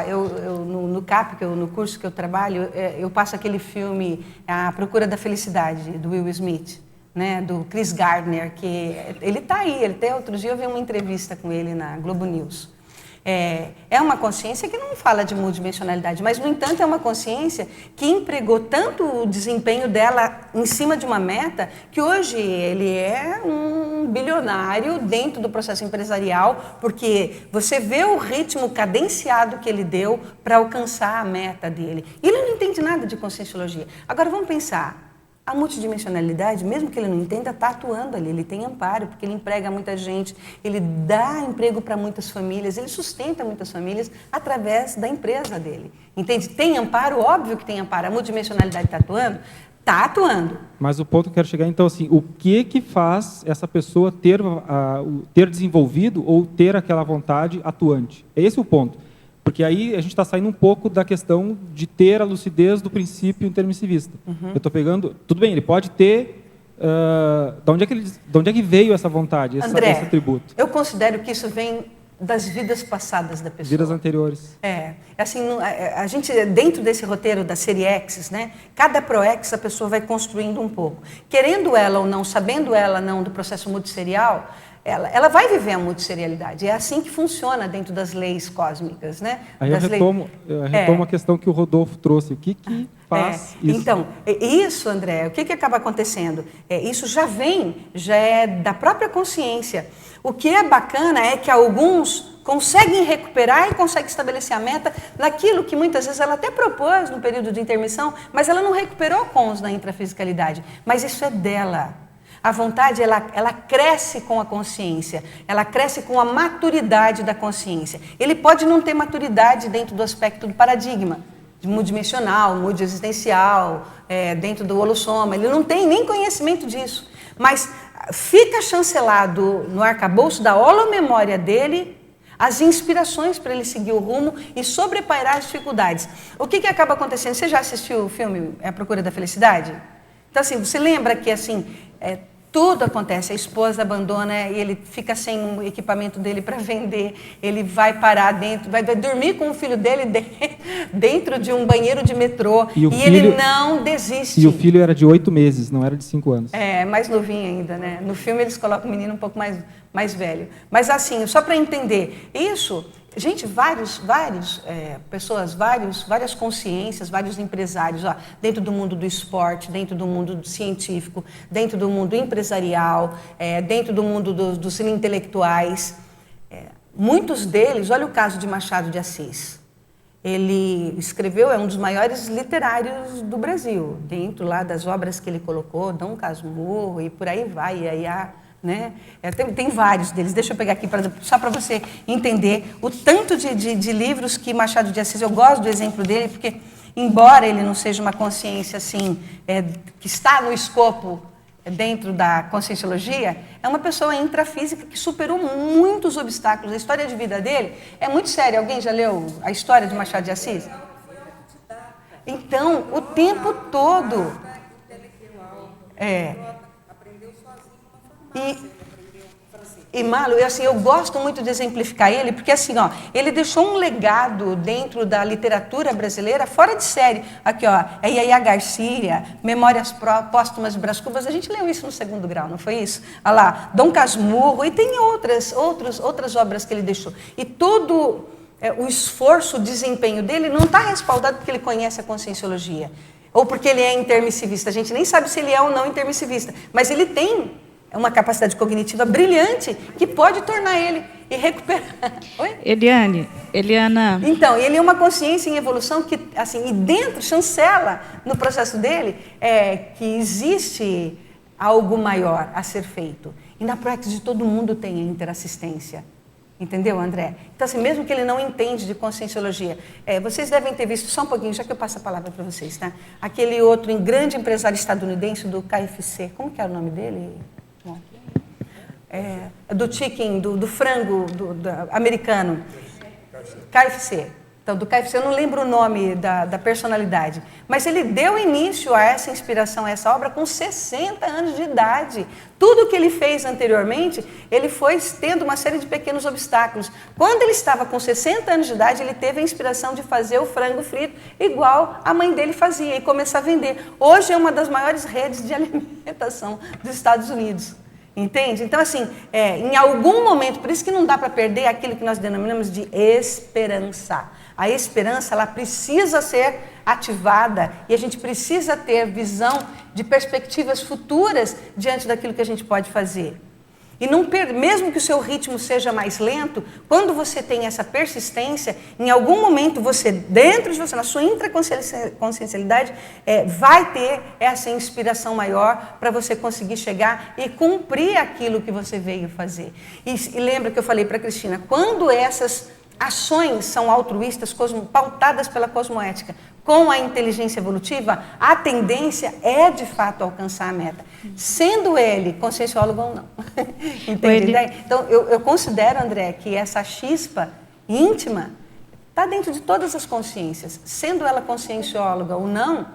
no CAP, no curso que eu trabalho, eu passo aquele filme A Procura da Felicidade, do Will Smith, né, do Chris Gardner, que ele está aí, até outro dia eu vi uma entrevista com ele na Globo News. É uma consciência que não fala de multidimensionalidade, mas, no entanto, é uma consciência que empregou tanto o desempenho dela em cima de uma meta, que hoje ele é um bilionário dentro do processo empresarial, porque você vê o ritmo cadenciado que ele deu para alcançar a meta dele. E ele não entende nada de conscienciologia. Agora, vamos pensar. A multidimensionalidade, mesmo que ele não entenda, está atuando ali, ele tem amparo, porque ele emprega muita gente, ele dá emprego para muitas famílias, ele sustenta muitas famílias através da empresa dele. Entende? Tem amparo? Óbvio que tem amparo. A multidimensionalidade está atuando? Está atuando. Mas o ponto que eu quero chegar, então, assim, o que faz essa pessoa ter desenvolvido ou ter aquela vontade atuante? É esse o ponto. Porque aí a gente está saindo um pouco da questão de ter a lucidez do princípio intermissivista. Eu estou pegando... Tudo bem, ele pode ter... de onde é que veio essa vontade, André, esse atributo? Eu considero que isso vem das vidas passadas da pessoa. Vidas anteriores. Assim, a gente, dentro desse roteiro da série X, né, cada ProX a pessoa vai construindo um pouco. Querendo ela ou não, sabendo ela ou não do processo multisserial, ela vai viver a multisserialidade. É assim que funciona dentro das leis cósmicas, né? Aí eu retomo a questão que o Rodolfo trouxe. O que faz isso? Então, isso, André, o que acaba acontecendo? Isso já é da própria consciência. O que é bacana é que alguns conseguem recuperar e conseguem estabelecer a meta naquilo que muitas vezes ela até propôs no período de intermissão, mas ela não recuperou com os da intrafisicalidade. Mas isso é dela. A vontade, ela cresce com a consciência, ela cresce com a maturidade da consciência. Ele pode não ter maturidade dentro do aspecto do paradigma, multidimensional, multiexistencial, dentro do holossoma, ele não tem nem conhecimento disso. Mas fica chancelado no arcabouço da holomemória dele as inspirações para ele seguir o rumo e sobrepairar as dificuldades. O que acaba acontecendo? Você já assistiu o filme A Procura da Felicidade? Então, assim, você lembra que, assim, tudo acontece, a esposa abandona e ele fica sem o equipamento dele para vender, ele vai parar dentro, vai dormir com o filho dele dentro de um banheiro de metrô e ele não desiste. E o filho era de 8 meses, não era de 5 anos. Mais novinho ainda, né? No filme eles colocam o menino um pouco mais velho. Mas assim, só para entender, isso... Gente, várias consciências, vários empresários, dentro do mundo do esporte, dentro do mundo científico, dentro do mundo empresarial, dentro do mundo dos intelectuais. Muitos deles, olha o caso de Machado de Assis. Ele escreveu, é um dos maiores literários do Brasil, dentro lá das obras que ele colocou, Dom Casmurro e por aí vai, e aí né? Tem vários deles, deixa eu pegar aqui só para você entender o tanto de livros que Machado de Assis, eu gosto do exemplo dele, porque embora ele não seja uma consciência assim, que está no escopo dentro da conscienciologia, é uma pessoa intrafísica que superou muitos obstáculos. A história de vida dele é muito séria. Alguém já leu a história de Machado de Assis? Então, o tempo todo... E Malo, eu gosto muito de exemplificar ele, porque assim, ó, ele deixou um legado dentro da literatura brasileira fora de série. Aqui, ó, é Yaya Garcia, Memórias Póstumas de Brás Cubas, a gente leu isso no 2º grau, não foi isso? Olha lá, Dom Casmurro, e tem outras obras que ele deixou. E todo o esforço, o desempenho dele não está respaldado porque ele conhece a conscienciologia, ou porque ele é intermissivista. A gente nem sabe se ele é ou não intermissivista, mas ele tem uma capacidade cognitiva brilhante que pode tornar ele e recuperar. Oi? Eliana. Então, ele é uma consciência em evolução que, assim, e dentro, chancela no processo dele que existe algo maior a ser feito. E na prática de todo mundo tem a interassistência. Entendeu, André? Então, assim, mesmo que ele não entende de conscienciologia, vocês devem ter visto, só um pouquinho, já que eu passo a palavra para vocês, tá? Aquele outro grande empresário estadunidense do KFC, como que é o nome dele? Do chicken, do frango americano. KFC. Então, do KFC, eu não lembro o nome da personalidade, mas ele deu início a essa inspiração, a essa obra com 60 anos de idade. Tudo que ele fez anteriormente, ele foi tendo uma série de pequenos obstáculos. Quando ele estava com 60 anos de idade, ele teve a inspiração de fazer o frango frito igual a mãe dele fazia e começar a vender. Hoje é uma das maiores redes de alimentação dos Estados Unidos. Entende? Então, assim, em algum momento, por isso que não dá para perder aquilo que nós denominamos de esperança. A esperança, ela precisa ser ativada e a gente precisa ter visão de perspectivas futuras diante daquilo que a gente pode fazer. E não mesmo que o seu ritmo seja mais lento, quando você tem essa persistência, em algum momento você, dentro de você, na sua intraconsciencialidade, vai ter essa inspiração maior para você conseguir chegar e cumprir aquilo que você veio fazer. E lembra que eu falei para a Cristina, quando essas ações são altruístas, pautadas pela cosmoética, com a inteligência evolutiva, a tendência é, de fato, alcançar a meta. Sendo ele conscienciólogo ou não. Entende? Então, eu considero, André, que essa chispa íntima está dentro de todas as consciências. Sendo ela consciencióloga ou não,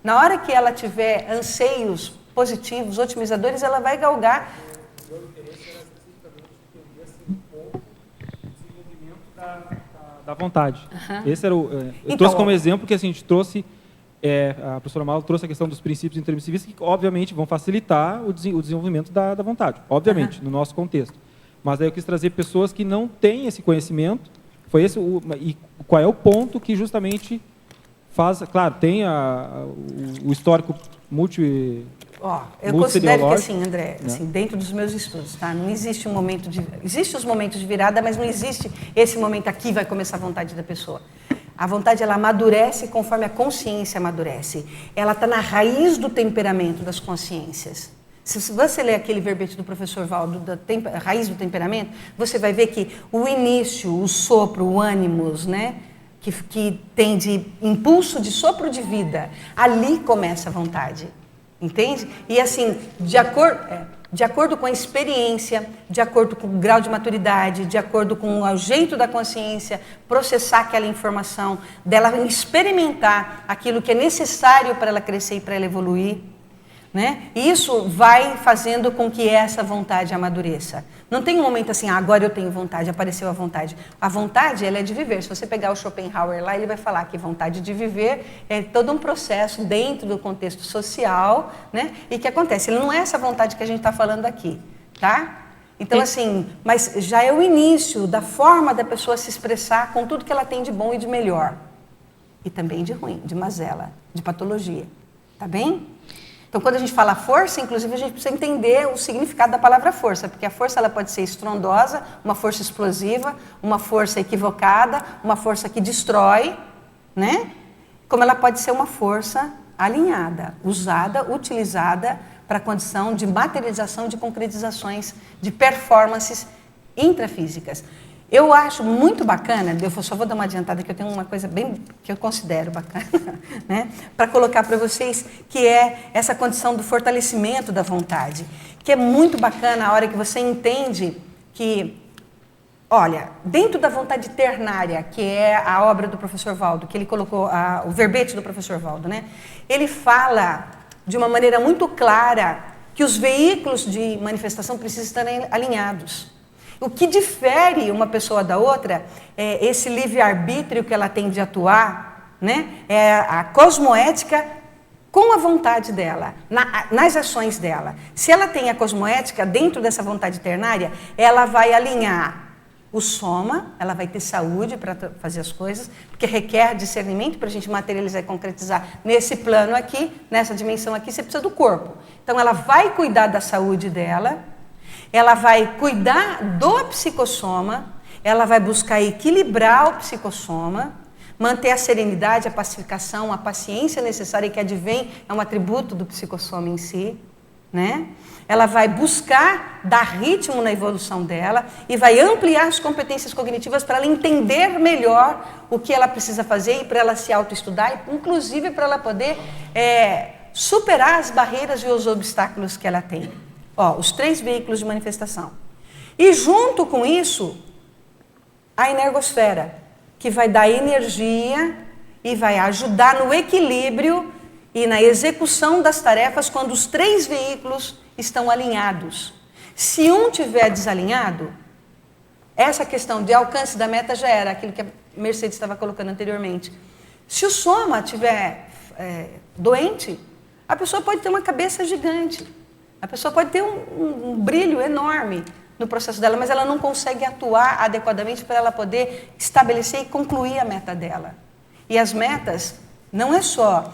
na hora que ela tiver anseios positivos, otimizadores, ela vai galgar. Da vontade. Esse era eu trouxe como exemplo que assim, a gente trouxe, a professora Malo trouxe a questão dos princípios intermissivistas que, obviamente, vão facilitar o desenvolvimento da vontade, obviamente, no nosso contexto. Mas aí eu quis trazer pessoas que não têm esse conhecimento, e qual é o ponto que justamente faz, claro, tem o histórico eu considero que assim, André, assim, dentro dos meus estudos, tá? Não existe um momento Existem os momentos de virada, mas não existe esse momento aqui vai começar a vontade da pessoa. A vontade, ela amadurece conforme a consciência amadurece. Ela está na raiz do temperamento das consciências. Se você ler aquele verbete do professor Valdo, da raiz do temperamento, você vai ver que o início, o sopro, o ânimos, né? Que tem de impulso de sopro de vida, ali começa a vontade. Entende? E assim, de acordo com a experiência, de acordo com o grau de maturidade, de acordo com o jeito da consciência, processar aquela informação, dela experimentar aquilo que é necessário para ela crescer e para ela evoluir, né? Isso vai fazendo com que essa vontade amadureça. Não tem um momento assim, agora eu tenho vontade, apareceu a vontade. A vontade, ela é de viver. Se você pegar o Schopenhauer lá, ele vai falar que vontade de viver é todo um processo dentro do contexto social, né? E que acontece. Ele não é essa vontade que a gente está falando aqui, tá? Então, assim, mas já é o início da forma da pessoa se expressar com tudo que ela tem de bom e de melhor. E também de ruim, de mazela, de patologia. Tá bem? Então, quando a gente fala força, inclusive, a gente precisa entender o significado da palavra força, porque a força ela pode ser estrondosa, uma força explosiva, uma força equivocada, uma força que destrói, né? Como ela pode ser uma força alinhada, usada, utilizada para a condição de materialização de concretizações, de performances intrafísicas. Eu acho muito bacana, eu só vou dar uma adiantada, que eu tenho uma coisa bem que eu considero bacana, né, para colocar para vocês, que é essa condição do fortalecimento da vontade, que é muito bacana a hora que você entende que, olha, dentro da vontade ternária, que é a obra do professor Valdo, que ele colocou, o verbete do professor Valdo, né, ele fala de uma maneira muito clara que os veículos de manifestação precisam estar alinhados. O que difere uma pessoa da outra é esse livre-arbítrio que ela tem de atuar, né? É a cosmoética com a vontade dela, nas ações dela. Se ela tem a cosmoética dentro dessa vontade ternária, ela vai alinhar o soma, ela vai ter saúde para fazer as coisas, porque requer discernimento para a gente materializar e concretizar nesse plano aqui, nessa dimensão aqui, você precisa do corpo. Então, ela vai cuidar da saúde dela, ela vai cuidar do psicossoma, ela vai buscar equilibrar o psicossoma, manter a serenidade, a pacificação, a paciência necessária que advém, é um atributo do psicossoma em si, né? Ela vai buscar dar ritmo na evolução dela e vai ampliar as competências cognitivas para ela entender melhor o que ela precisa fazer e para ela se autoestudar, inclusive para ela poder superar as barreiras e os obstáculos que ela tem. Ó, os 3 veículos de manifestação. E junto com isso, a energosfera, que vai dar energia e vai ajudar no equilíbrio e na execução das tarefas quando os 3 veículos estão alinhados. Se um tiver desalinhado, essa questão de alcance da meta já era aquilo que a Mercedes estava colocando anteriormente. Se o soma estiver doente, a pessoa pode ter uma cabeça gigante, a pessoa pode ter um brilho enorme no processo dela, mas ela não consegue atuar adequadamente para ela poder estabelecer e concluir a meta dela. E as metas não é só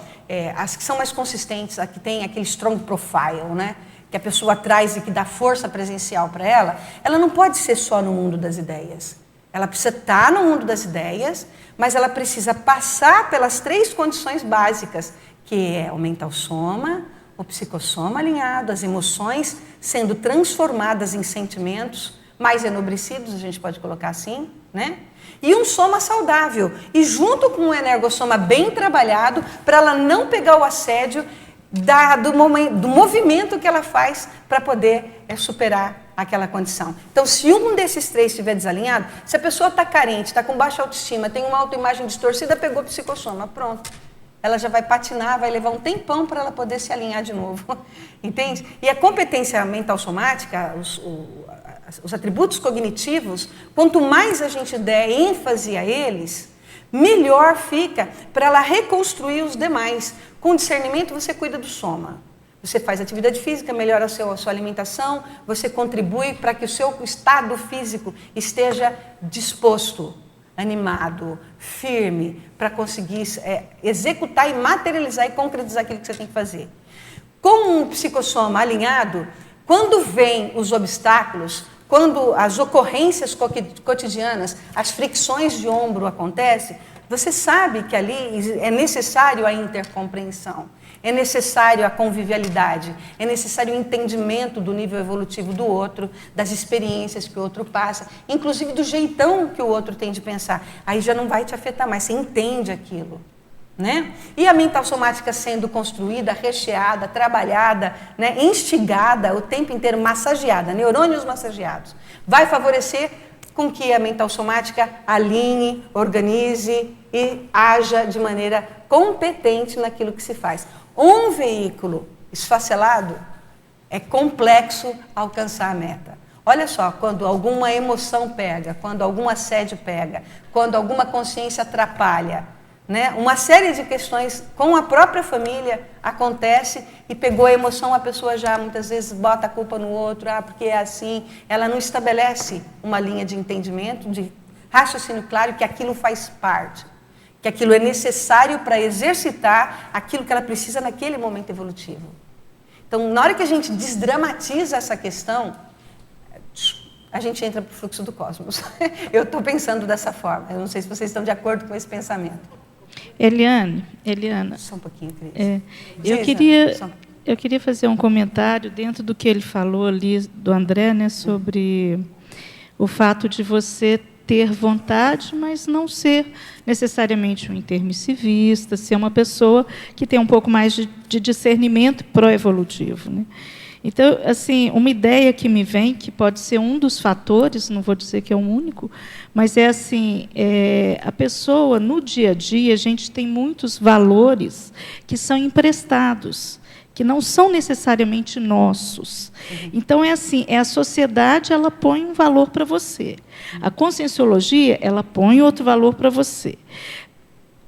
as que são mais consistentes, a que tem aquele strong profile, né? Que a pessoa traz e que dá força presencial para ela não pode ser só no mundo das ideias. Ela precisa estar no mundo das ideias, mas ela precisa passar pelas 3 condições básicas, que é o mental soma, o psicossoma alinhado, as emoções sendo transformadas em sentimentos mais enobrecidos, a gente pode colocar assim, né? E um soma saudável. E junto com um energossoma bem trabalhado, para ela não pegar o assédio do movimento que ela faz para poder superar aquela condição. Então, se um desses 3 estiver desalinhado, se a pessoa está carente, está com baixa autoestima, tem uma autoimagem distorcida, pegou o psicossoma, pronto. Ela já vai patinar, vai levar um tempão para ela poder se alinhar de novo. Entende? E a competência mental somática, os atributos cognitivos, quanto mais a gente der ênfase a eles, melhor fica para ela reconstruir os demais. Com discernimento, você cuida do soma. Você faz atividade física, melhora a sua alimentação, você contribui para que o seu estado físico esteja disposto, animado, firme, para conseguir executar e materializar e concretizar aquilo que você tem que fazer. Com um psicossoma alinhado, quando vêm os obstáculos, quando as ocorrências cotidianas, as fricções de ombro acontecem, você sabe que ali é necessário a intercompreensão, é necessário a convivialidade, é necessário o entendimento do nível evolutivo do outro, das experiências que o outro passa, inclusive do jeitão que o outro tem de pensar. Aí já não vai te afetar mais, você entende aquilo, né? E a mental somática sendo construída, recheada, trabalhada, né, instigada, o tempo inteiro massageada, neurônios massageados, vai favorecer com que a mental somática alinhe, organize e haja de maneira competente naquilo que se faz. Um veículo esfacelado é complexo alcançar a meta. Olha só, quando alguma emoção pega, quando algum assédio pega, quando alguma consciência atrapalha, né? Uma série de questões com a própria família acontece e pegou a emoção, a pessoa já muitas vezes bota a culpa no outro, porque é assim, ela não estabelece uma linha de entendimento, de raciocínio claro que aquilo faz parte, que aquilo é necessário para exercitar aquilo que ela precisa naquele momento evolutivo. Então, na hora que a gente desdramatiza essa questão, a gente entra para o fluxo do cosmos. Eu estou pensando dessa forma, eu não sei se vocês estão de acordo com esse pensamento. Eliana, só um pouquinho, Cris. Eu queria fazer um comentário dentro do que ele falou ali do André, né, sobre o fato de você ter vontade, mas não ser necessariamente um intermissivista, ser uma pessoa que tem um pouco mais de discernimento pró-evolutivo, né? Então, assim, uma ideia que me vem, que pode ser um dos fatores, não vou dizer que é o único, mas é assim, a pessoa, no dia a dia, a gente tem muitos valores que são emprestados, que não são necessariamente nossos. Então, é assim, a sociedade, ela põe um valor para você. A conscienciologia, ela põe outro valor para você.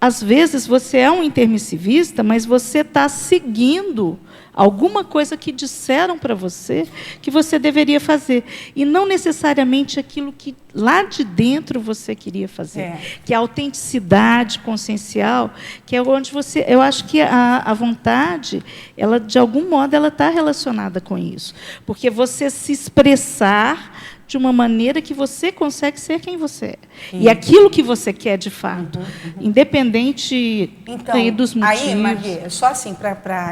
Às vezes, você é um intermissivista, mas você está seguindo alguma coisa que disseram para você que você deveria fazer. E não necessariamente aquilo que lá de dentro você queria fazer. Que é a autenticidade consciencial, que é onde você... Eu acho que a vontade, ela, de algum modo, ela está relacionada com isso. Porque você se expressar de uma maneira que você consegue ser quem você é. E aquilo que você quer, de fato. Independente dos motivos. Aí, Marguê, só assim,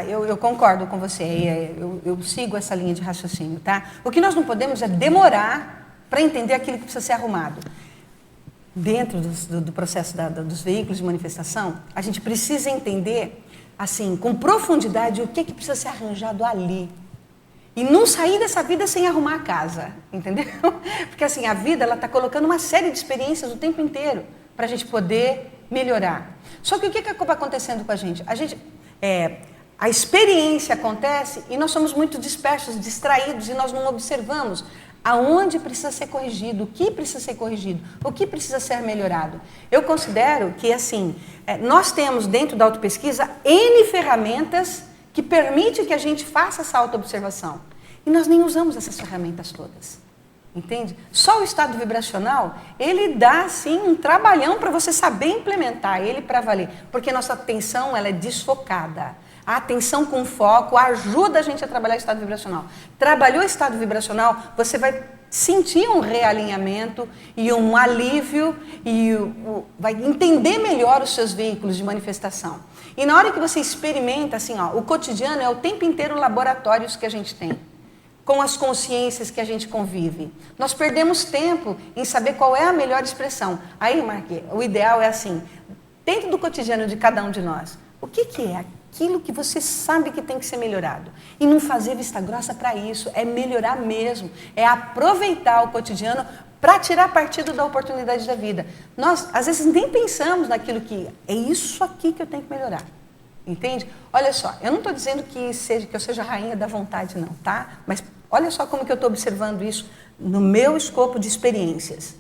eu concordo com você, eu sigo essa linha de raciocínio, tá? O que nós não podemos é demorar para entender aquilo que precisa ser arrumado. Dentro do processo dos veículos de manifestação, a gente precisa entender, assim, com profundidade, o que precisa ser arranjado ali. E não sair dessa vida sem arrumar a casa, entendeu? Porque assim, a vida ela está colocando uma série de experiências o tempo inteiro para a gente poder melhorar. Só que o que acaba acontecendo com a gente? A experiência acontece e nós somos muito dispersos, distraídos e nós não observamos aonde precisa ser corrigido, o que precisa ser corrigido, o que precisa ser melhorado. Eu considero que assim, nós temos dentro da autopesquisa N ferramentas que permite que a gente faça essa autoobservação. E nós nem usamos essas ferramentas todas. Entende? Só o estado vibracional, ele dá, assim, um trabalhão para você saber implementar ele para valer. Porque nossa atenção, ela é desfocada. A atenção com foco ajuda a gente a trabalhar o estado vibracional. Trabalhou o estado vibracional, você vai sentir um realinhamento e um alívio e vai entender melhor os seus veículos de manifestação. E na hora que você experimenta, assim, o cotidiano é o tempo inteiro laboratórios que a gente tem, com as consciências que a gente convive. Nós perdemos tempo em saber qual é a melhor expressão. Aí, Marquê, o ideal é assim, dentro do cotidiano de cada um de nós, o que é aquilo que você sabe que tem que ser melhorado? E não fazer vista grossa para isso, é melhorar mesmo, é aproveitar o cotidiano para tirar partido da oportunidade da vida. Nós, às vezes, nem pensamos naquilo que é isso aqui que eu tenho que melhorar. Entende? Olha só, eu não estou dizendo que eu seja a rainha da vontade, não, tá? Mas olha só como que eu estou observando isso no meu escopo de experiências.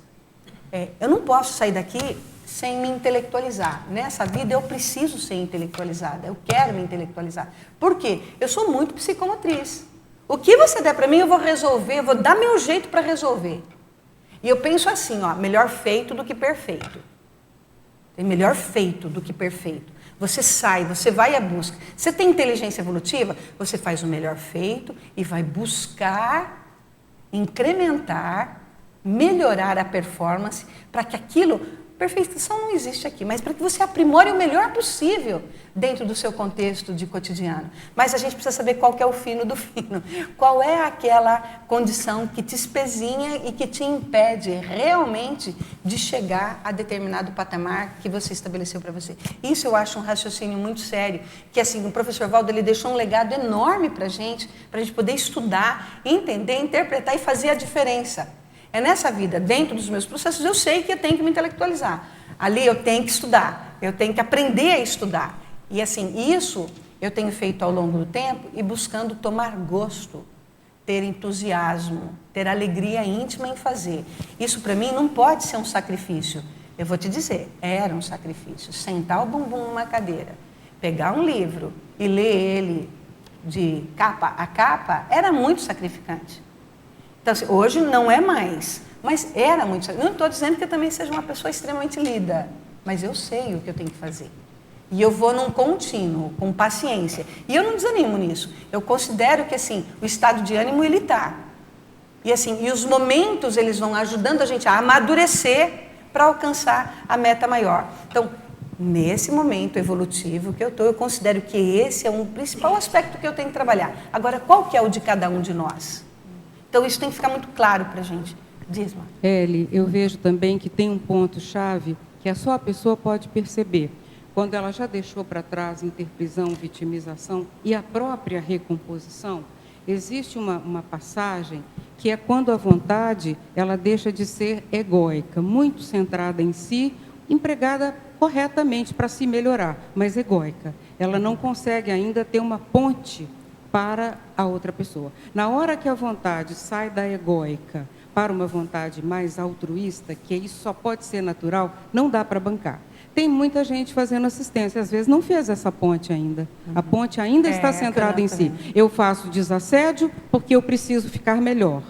Eu não posso sair daqui sem me intelectualizar. Nessa vida eu preciso ser intelectualizada, eu quero me intelectualizar. Por quê? Eu sou muito psicomotriz. O que você der para mim eu vou resolver, eu vou dar meu jeito para resolver. E eu penso assim, melhor feito do que perfeito. Tem melhor feito do que perfeito. Você sai, você vai à busca. Você tem inteligência evolutiva, você faz o melhor feito e vai buscar incrementar, melhorar a performance para que aquilo... Perfeição não existe aqui, mas para que você aprimore o melhor possível dentro do seu contexto de cotidiano. Mas a gente precisa saber qual que é o fino do fino. Qual é aquela condição que te espezinha e que te impede realmente de chegar a determinado patamar que você estabeleceu para você. Isso eu acho um raciocínio muito sério, que assim, o professor Valdo ele deixou um legado enorme para a gente poder estudar, entender, interpretar e fazer a diferença. É nessa vida, dentro dos meus processos, eu sei que eu tenho que me intelectualizar. Ali eu tenho que estudar, eu tenho que aprender a estudar. E assim, isso eu tenho feito ao longo do tempo e buscando tomar gosto, ter entusiasmo, ter alegria íntima em fazer. Isso para mim não pode ser um sacrifício. Eu vou te dizer, era um sacrifício. Sentar o bumbum numa cadeira, pegar um livro e ler ele de capa a capa, era muito sacrificante. Então, assim, hoje não é mais, mas era muito sacrificante. Não estou dizendo que eu também seja uma pessoa extremamente lida, mas eu sei o que eu tenho que fazer. E eu vou num contínuo, com paciência. E eu não desanimo nisso. Eu considero que assim, o estado de ânimo ele está. E assim, e os momentos eles vão ajudando a gente a amadurecer para alcançar a meta maior. Então, nesse momento evolutivo que eu estou, eu considero que esse é um principal aspecto que eu tenho que trabalhar. Agora, qual que é o de cada um de nós? Então, isso tem que ficar muito claro para a gente. Diz-me. Eli, eu vejo também que tem um ponto-chave que só a pessoa pode perceber. Quando ela já deixou para trás interprisão, vitimização e a própria recomposição, existe uma passagem que é quando a vontade ela deixa de ser egóica, muito centrada em si, empregada corretamente para se melhorar, mas egóica. Ela não consegue ainda ter uma ponte para a outra pessoa. Na hora que a vontade sai da egóica para uma vontade mais altruísta, que isso só pode ser natural, não dá para bancar. Tem muita gente fazendo assistência, às vezes não fez essa ponte ainda. A ponte ainda está centrada em si. Eu faço desassédio porque eu preciso ficar melhor.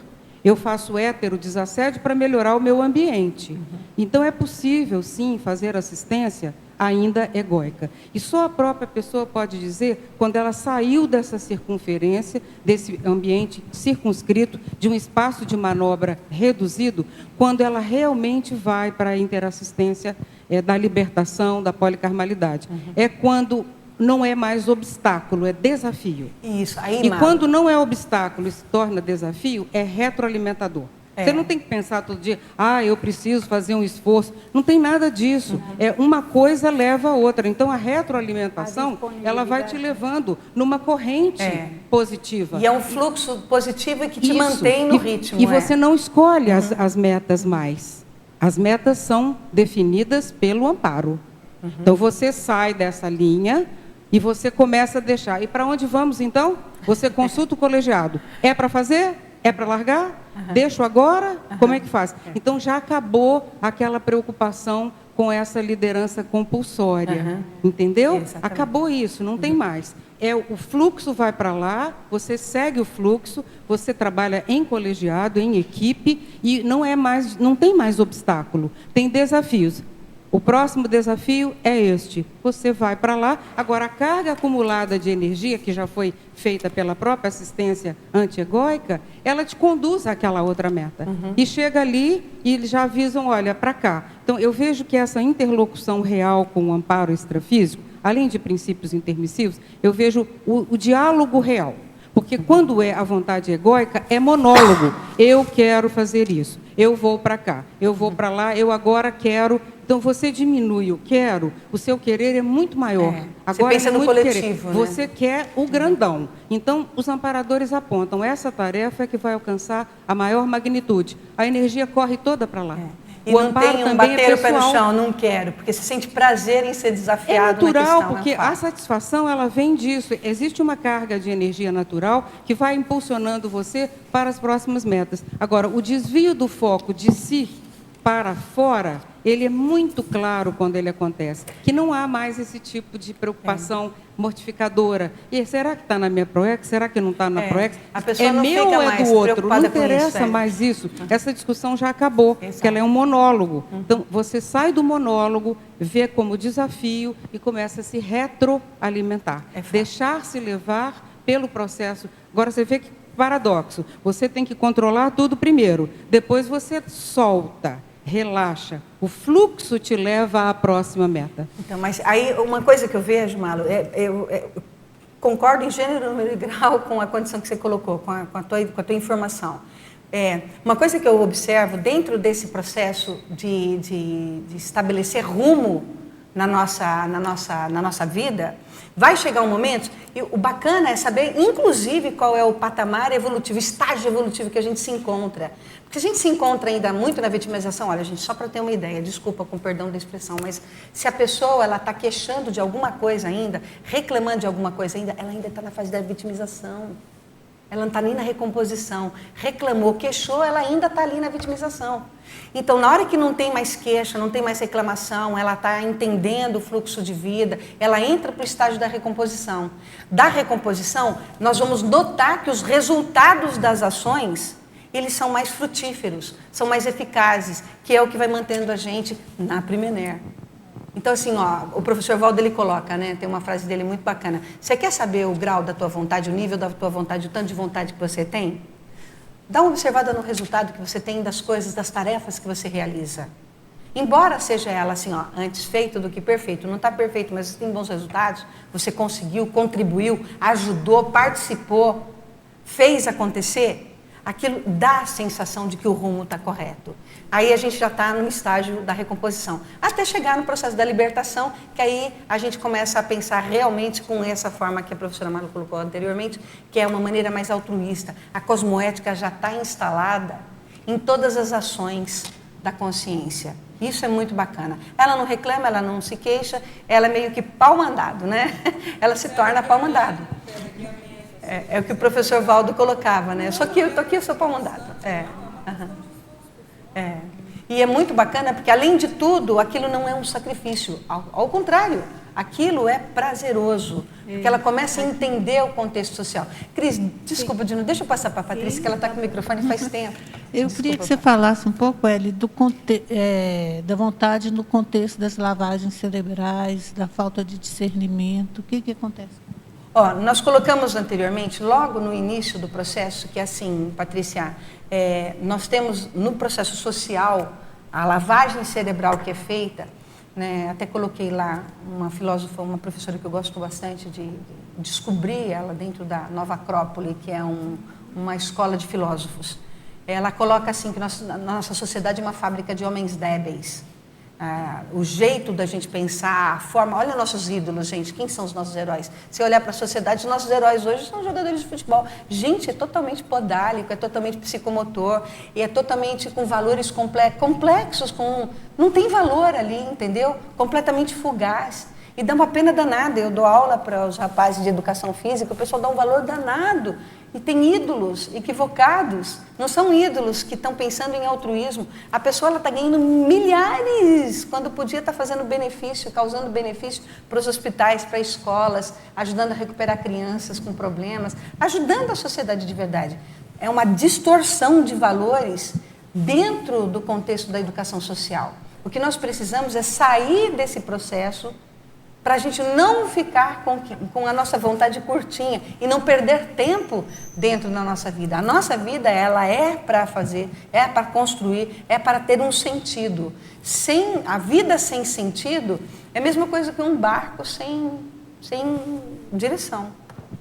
Eu faço desassédio para melhorar o meu ambiente. Então, é possível, sim, fazer assistência ainda egóica. E só a própria pessoa pode dizer quando ela saiu dessa circunferência, desse ambiente circunscrito, de um espaço de manobra reduzido, quando ela realmente vai para a interassistência da libertação, da policarmalidade. É quando não é mais obstáculo, é desafio. Isso. Aí, e quando não é obstáculo e se torna desafio, é retroalimentador. Você não tem que pensar todo dia, eu preciso fazer um esforço. Não tem nada disso. Uma coisa leva a outra. Então, a retroalimentação, ela vai te levando numa corrente positiva. E é um fluxo positivo e que te mantém no ritmo. E você não escolhe as metas mais. As metas são definidas pelo amparo. Então, você sai dessa linha e você começa a deixar. E para onde vamos, então? Você consulta o colegiado. É para fazer? É para largar? Deixo agora? Como é que faz? Então, já acabou aquela preocupação com essa liderança compulsória. Entendeu? Exatamente. Acabou isso, não tem mais. O fluxo vai para lá, você segue o fluxo, você trabalha em colegiado, em equipe, e não tem mais obstáculo. Tem desafios. O próximo desafio é este. Você vai para lá. Agora, a carga acumulada de energia, que já foi feita pela própria assistência antiegóica, ela te conduz àquela outra meta. E chega ali e eles já avisam, olha, para cá. Então, eu vejo que essa interlocução real com o amparo extrafísico, além de princípios intermissivos, eu vejo o diálogo real. Porque quando é a vontade egóica, é monólogo. Eu quero fazer isso. Eu vou para cá. Eu vou para lá. Eu agora quero... Então, você diminui o quero, o seu querer é muito maior. Agora, você pensa no coletivo, né? Você quer o grandão. Então, os amparadores apontam, essa tarefa é que vai alcançar a maior magnitude. A energia corre toda para lá. E não tem um bater o pé no chão, não quero, porque você sente prazer em ser desafiado. É natural, porque a satisfação ela vem disso. Existe uma carga de energia natural que vai impulsionando você para as próximas metas. Agora, o desvio do foco de si para fora, ele é muito claro quando ele acontece, que não há mais esse tipo de preocupação mortificadora. E será que está na minha ProEx? Será que não está na ProEx? A pessoa é não meu fica ou é mais do outro? Não preocupada interessa com isso, mais isso. Essa discussão já acabou, porque ela é um monólogo. Então, você sai do monólogo, vê como desafio e começa a se retroalimentar. Deixar-se levar pelo processo. Agora, você vê que paradoxo. Você tem que controlar tudo primeiro. Depois você solta. Relaxa. O fluxo te leva à próxima meta. Então, mas aí uma coisa que eu vejo, Malu, eu concordo em gênero, número e grau com a condição que você colocou, com a tua informação. Uma coisa que eu observo dentro desse processo de estabelecer rumo na nossa vida, vai chegar um momento, e o bacana é saber, inclusive, qual é o patamar evolutivo, estágio evolutivo que a gente se encontra. Porque a gente se encontra ainda muito na vitimização. Olha, gente, só para ter uma ideia, desculpa com perdão da expressão, mas se a pessoa está queixando de alguma coisa ainda, reclamando de alguma coisa ainda, ela ainda está na fase da vitimização. Ela não está nem na recomposição. Reclamou, queixou, ela ainda está ali na vitimização. Então, na hora que não tem mais queixa, não tem mais reclamação, ela está entendendo o fluxo de vida, ela entra para o estágio da recomposição. Da recomposição, nós vamos notar que os resultados das ações, eles são mais frutíferos, são mais eficazes, que é o que vai mantendo a gente na Primener. Então, assim, o professor Valdo, ele coloca, né, tem uma frase dele muito bacana. Você quer saber o grau da tua vontade, o nível da tua vontade, o tanto de vontade que você tem? Dá uma observada no resultado que você tem das coisas, das tarefas que você realiza. Embora seja ela, assim, antes feito do que perfeito. Não está perfeito, mas você tem bons resultados. Você conseguiu, contribuiu, ajudou, participou, fez acontecer. Aquilo dá a sensação de que o rumo está correto. Aí a gente já está no estágio da recomposição. Até chegar no processo da libertação, que aí a gente começa a pensar realmente com essa forma que a professora Malu colocou anteriormente, que é uma maneira mais altruísta. A cosmoética já está instalada em todas as ações da consciência. Isso é muito bacana. Ela não reclama, ela não se queixa, ela é meio que pau mandado, né? Ela se torna pau mandado. É o que o professor Valdo colocava, né? Só que eu estou aqui, eu sou pau mandado. E é muito bacana, porque, além de tudo, aquilo não é um sacrifício. Ao contrário, aquilo é prazeroso. Porque ela começa a entender o contexto social. Cris, desculpa, Dino, deixa eu passar para a Patrícia, que ela está com o microfone faz tempo. Eu queria que você falasse um pouco, Eli, da vontade no contexto das lavagens cerebrais, da falta de discernimento. O que acontece? Nós colocamos anteriormente, logo no início do processo, que é assim, Patrícia, nós temos no processo social a lavagem cerebral que é feita, né, até coloquei lá uma filósofa, uma professora que eu gosto bastante de descobrir ela dentro da Nova Acrópole, que é uma escola de filósofos. Ela coloca assim que nossa sociedade é uma fábrica de homens débeis. O jeito da gente pensar, a forma... Olha nossos ídolos, gente. Quem são os nossos heróis? Se olhar para a sociedade, os nossos heróis hoje são jogadores de futebol. Gente, é totalmente podálico, é totalmente psicomotor, e é totalmente com valores complexos, não tem valor ali, entendeu? Completamente fugaz. E dá uma pena danada. Eu dou aula para os rapazes de educação física, o pessoal dá um valor danado. E tem ídolos equivocados, não são ídolos que estão pensando em altruísmo. A pessoa está ganhando milhares, quando podia estar fazendo benefício, causando benefício para os hospitais, para escolas, ajudando a recuperar crianças com problemas, ajudando a sociedade de verdade. É uma distorção de valores dentro do contexto da educação social. O que nós precisamos é sair desse processo para a gente não ficar com a nossa vontade curtinha e não perder tempo dentro da nossa vida. A nossa vida, ela é para fazer, é para construir, é para ter um sentido. A vida sem sentido é a mesma coisa que um barco sem direção.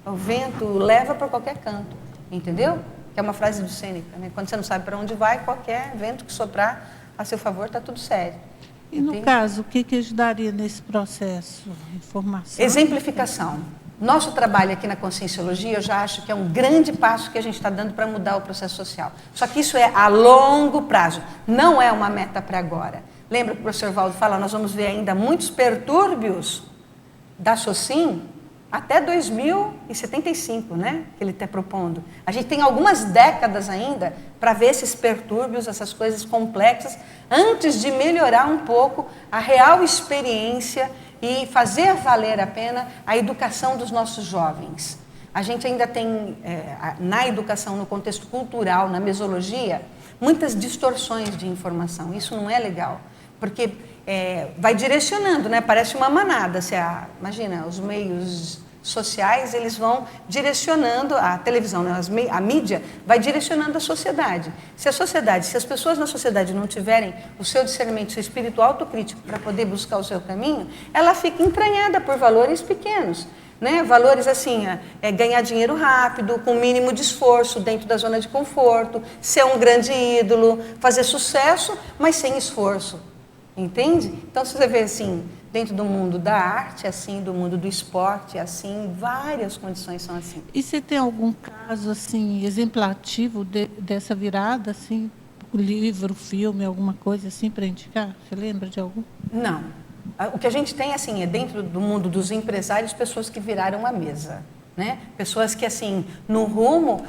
O vento leva para qualquer canto, entendeu? Que é uma frase do Sêneca, né? Quando você não sabe para onde vai, qualquer vento que soprar a seu favor está tudo sério. E no caso, o que ajudaria nesse processo? Informação? Exemplificação. Nosso trabalho aqui na Conscienciologia, eu já acho que é um grande passo que a gente está dando para mudar o processo social. Só que isso é a longo prazo, não é uma meta para agora. Lembra que o professor Valdo fala, nós vamos ver ainda muitos pertúrbios da SOCIM até 2075, né, que ele está propondo. A gente tem algumas décadas ainda para ver esses pertúrbios, essas coisas complexas, antes de melhorar um pouco a real experiência e fazer valer a pena a educação dos nossos jovens. A gente ainda tem, na educação, no contexto cultural, na mesologia, muitas distorções de informação. Isso não é legal, porque vai direcionando, né? Parece uma manada. Imagina, os meios sociais, eles vão direcionando a televisão, né? A mídia vai direcionando a sociedade. Se as pessoas na sociedade não tiverem o seu discernimento, o seu espírito autocrítico para poder buscar o seu caminho, ela fica entranhada por valores pequenos, né? Valores assim, ganhar dinheiro rápido, com o mínimo de esforço, dentro da zona de conforto, ser um grande ídolo, fazer sucesso, mas sem esforço. Entende? Então, se você vê assim, dentro do mundo da arte, assim, do mundo do esporte, assim, várias condições são assim. E você tem algum caso, assim, exemplativo dessa virada, assim, livro, filme, alguma coisa assim para indicar? Você lembra de algum? Não. O que a gente tem, assim, é dentro do mundo dos empresários, pessoas que viraram a mesa, né? Pessoas que, assim, no rumo...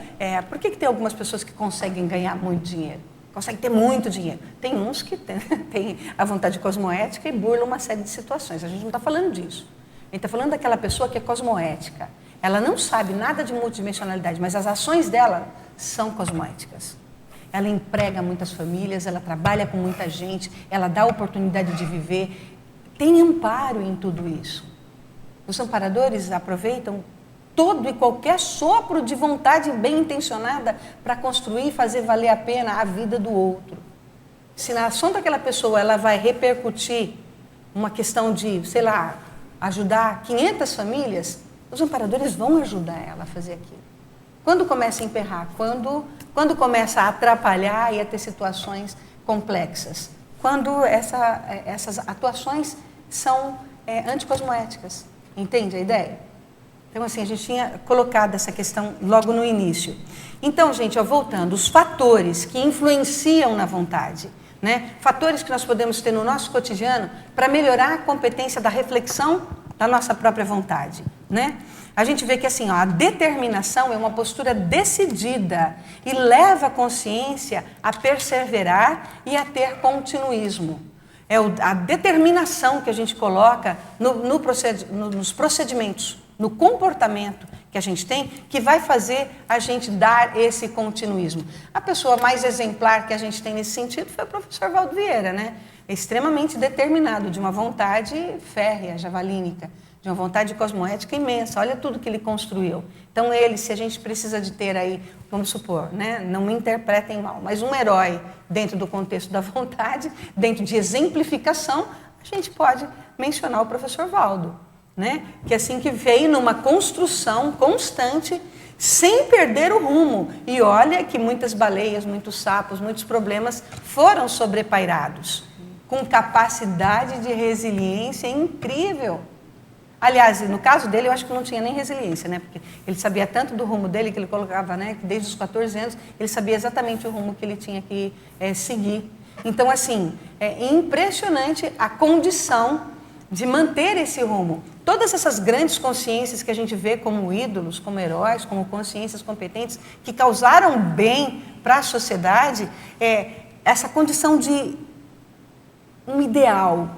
Por que tem algumas pessoas que conseguem ganhar muito dinheiro? Consegue ter muito dinheiro. Tem uns que têm a vontade cosmoética e burlam uma série de situações. A gente não está falando disso. A gente está falando daquela pessoa que é cosmoética. Ela não sabe nada de multidimensionalidade, mas as ações dela são cosmoéticas. Ela emprega muitas famílias, ela trabalha com muita gente, ela dá oportunidade de viver. Tem amparo em tudo isso. Os amparadores aproveitam todo e qualquer sopro de vontade bem intencionada para construir e fazer valer a pena a vida do outro. Se na ação daquela pessoa ela vai repercutir uma questão de, sei lá, ajudar 500 famílias, os amparadores vão ajudar ela a fazer aquilo. Quando começa a emperrar? Quando começa a atrapalhar e a ter situações complexas? Quando essas atuações são anticosmoéticas. Entende a ideia? Então, assim, a gente tinha colocado essa questão logo no início. Então, gente, voltando, os fatores que influenciam na vontade, né? Fatores que nós podemos ter no nosso cotidiano para melhorar a competência da reflexão da nossa própria vontade. né? A gente vê que assim, ó, a determinação é uma postura decidida e leva a consciência a perseverar e a ter continuismo. É a determinação que a gente coloca nos procedimentos, no comportamento que a gente tem, que vai fazer a gente dar esse continuismo. A pessoa mais exemplar que a gente tem nesse sentido foi o professor Valdo Vieira, né? Extremamente determinado, de uma vontade férrea, javalínica, de uma vontade cosmoética imensa. Olha tudo que ele construiu. Então ele, se a gente precisa de ter aí, vamos supor, né, não me interpretem mal, mas um herói dentro do contexto da vontade, dentro de exemplificação, a gente pode mencionar o professor Valdo, né, que assim que veio numa construção constante, sem perder o rumo. E olha que muitas baleias, muitos sapos, muitos problemas foram sobrepairados, com capacidade de resiliência incrível. Aliás, no caso dele, eu acho que não tinha nem resiliência, né? Porque ele sabia tanto do rumo dele que ele colocava, né? Que desde os 14 anos, ele sabia exatamente o rumo que ele tinha que seguir. Então, assim, é impressionante a condição de manter esse rumo. Todas essas grandes consciências que a gente vê como ídolos, como heróis, como consciências competentes, que causaram bem para a sociedade, essa condição de um ideal.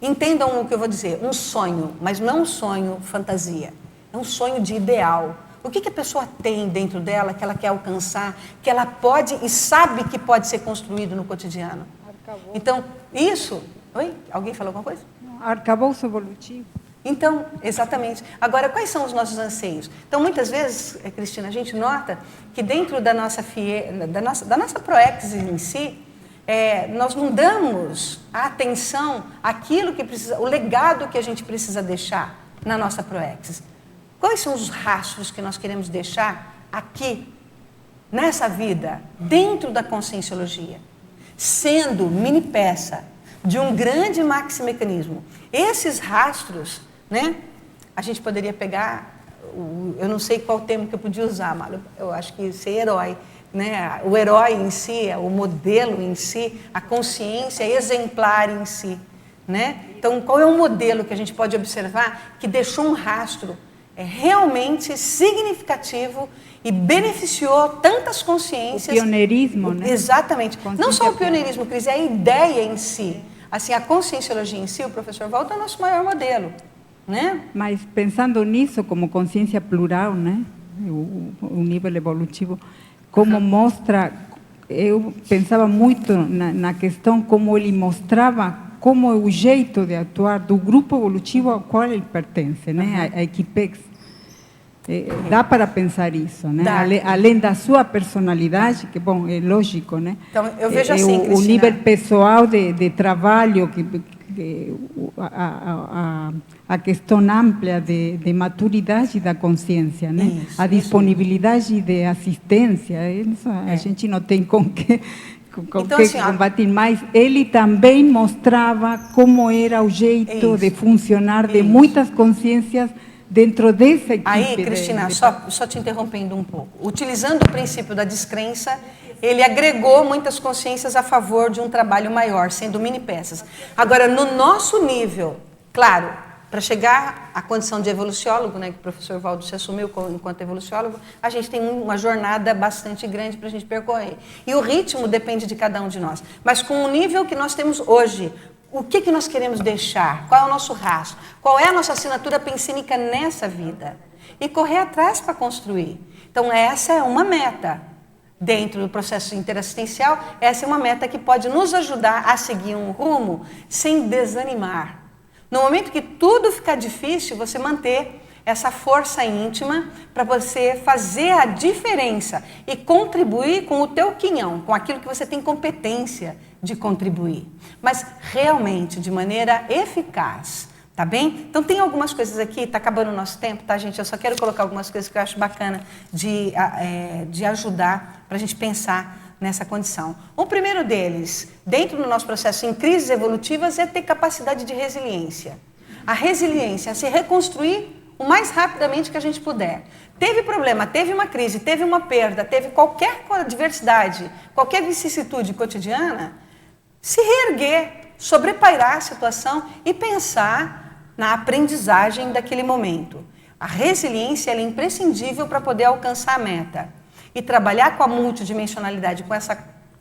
Entendam o que eu vou dizer, um sonho, mas não um sonho fantasia, é um sonho de ideal. O que a pessoa tem dentro dela que ela quer alcançar, que ela pode e sabe que pode ser construído no cotidiano? Então, isso... Oi? Alguém falou alguma coisa? Arcabouço evolutivo. Então, exatamente. Agora, quais são os nossos anseios? Então, muitas vezes, Cristina, a gente nota que dentro da nossa Proex em si, nós não damos a atenção àquilo que precisa, o legado que a gente precisa deixar na nossa Proex. Quais são os rastros que nós queremos deixar aqui, nessa vida, dentro da conscienciologia, sendo mini peça de um grande maximecanismo? Esses rastros, né, a gente poderia pegar, eu não sei qual termo que eu podia usar, mas eu acho que ser herói, né? O herói em si, o modelo em si, a consciência exemplar em si, né? Então, qual é o modelo que a gente pode observar que deixou um rastro realmente significativo e beneficiou tantas consciências? O pioneirismo, né? Exatamente. Não só o pioneirismo, Cris, é a ideia em si. Assim, a conscienciologia em si, o professor Valdo é o nosso maior modelo, né? Mas pensando nisso como consciência plural, né? O nível evolutivo, como mostra, eu pensava muito na questão como ele mostrava como é o jeito de atuar do grupo evolutivo ao qual ele pertence, né? A Equipex. Dá para pensar isso, né? Além da sua personalidade, que, bom, é lógico, né? Então, eu vejo assim, o nível pessoal de trabalho, a questão ampla de maturidade da consciência, né? Isso, a disponibilidade de assistência, isso a gente não tem com que então, assim, combater, mas ele também mostrava como era o jeito de funcionar de muitas consciências dentro dessa equipe. Aí, Cristina, só te interrompendo um pouco. Utilizando o princípio da descrença, ele agregou muitas consciências a favor de um trabalho maior, sendo mini peças. Agora, no nosso nível, claro, para chegar à condição de evoluciólogo, né, que o professor Valdo se assumiu enquanto evoluciólogo, a gente tem uma jornada bastante grande para a gente percorrer. E o ritmo depende de cada um de nós. Mas com o nível que nós temos hoje, o que nós queremos deixar? Qual é o nosso rastro? Qual é a nossa assinatura pensínica nessa vida? E correr atrás para construir. Então, essa é uma meta. Dentro do processo interassistencial, essa é uma meta que pode nos ajudar a seguir um rumo sem desanimar. No momento que tudo ficar difícil, você manter essa força íntima para você fazer a diferença e contribuir com o teu quinhão, com aquilo que você tem competência de contribuir, mas realmente de maneira eficaz, tá bem? Então tem algumas coisas aqui, está acabando o nosso tempo, tá, gente? Eu só quero colocar algumas coisas que eu acho bacana de ajudar para a gente pensar nessa condição. O primeiro deles, dentro do nosso processo em crises evolutivas, é ter capacidade de resiliência. A resiliência é se reconstruir o mais rapidamente que a gente puder. Teve problema, teve uma crise, teve uma perda, teve qualquer adversidade, qualquer vicissitude cotidiana, se reerguer, sobrepairar a situação e pensar na aprendizagem daquele momento. A resiliência ela é imprescindível para poder alcançar a meta. E trabalhar com a multidimensionalidade, com essa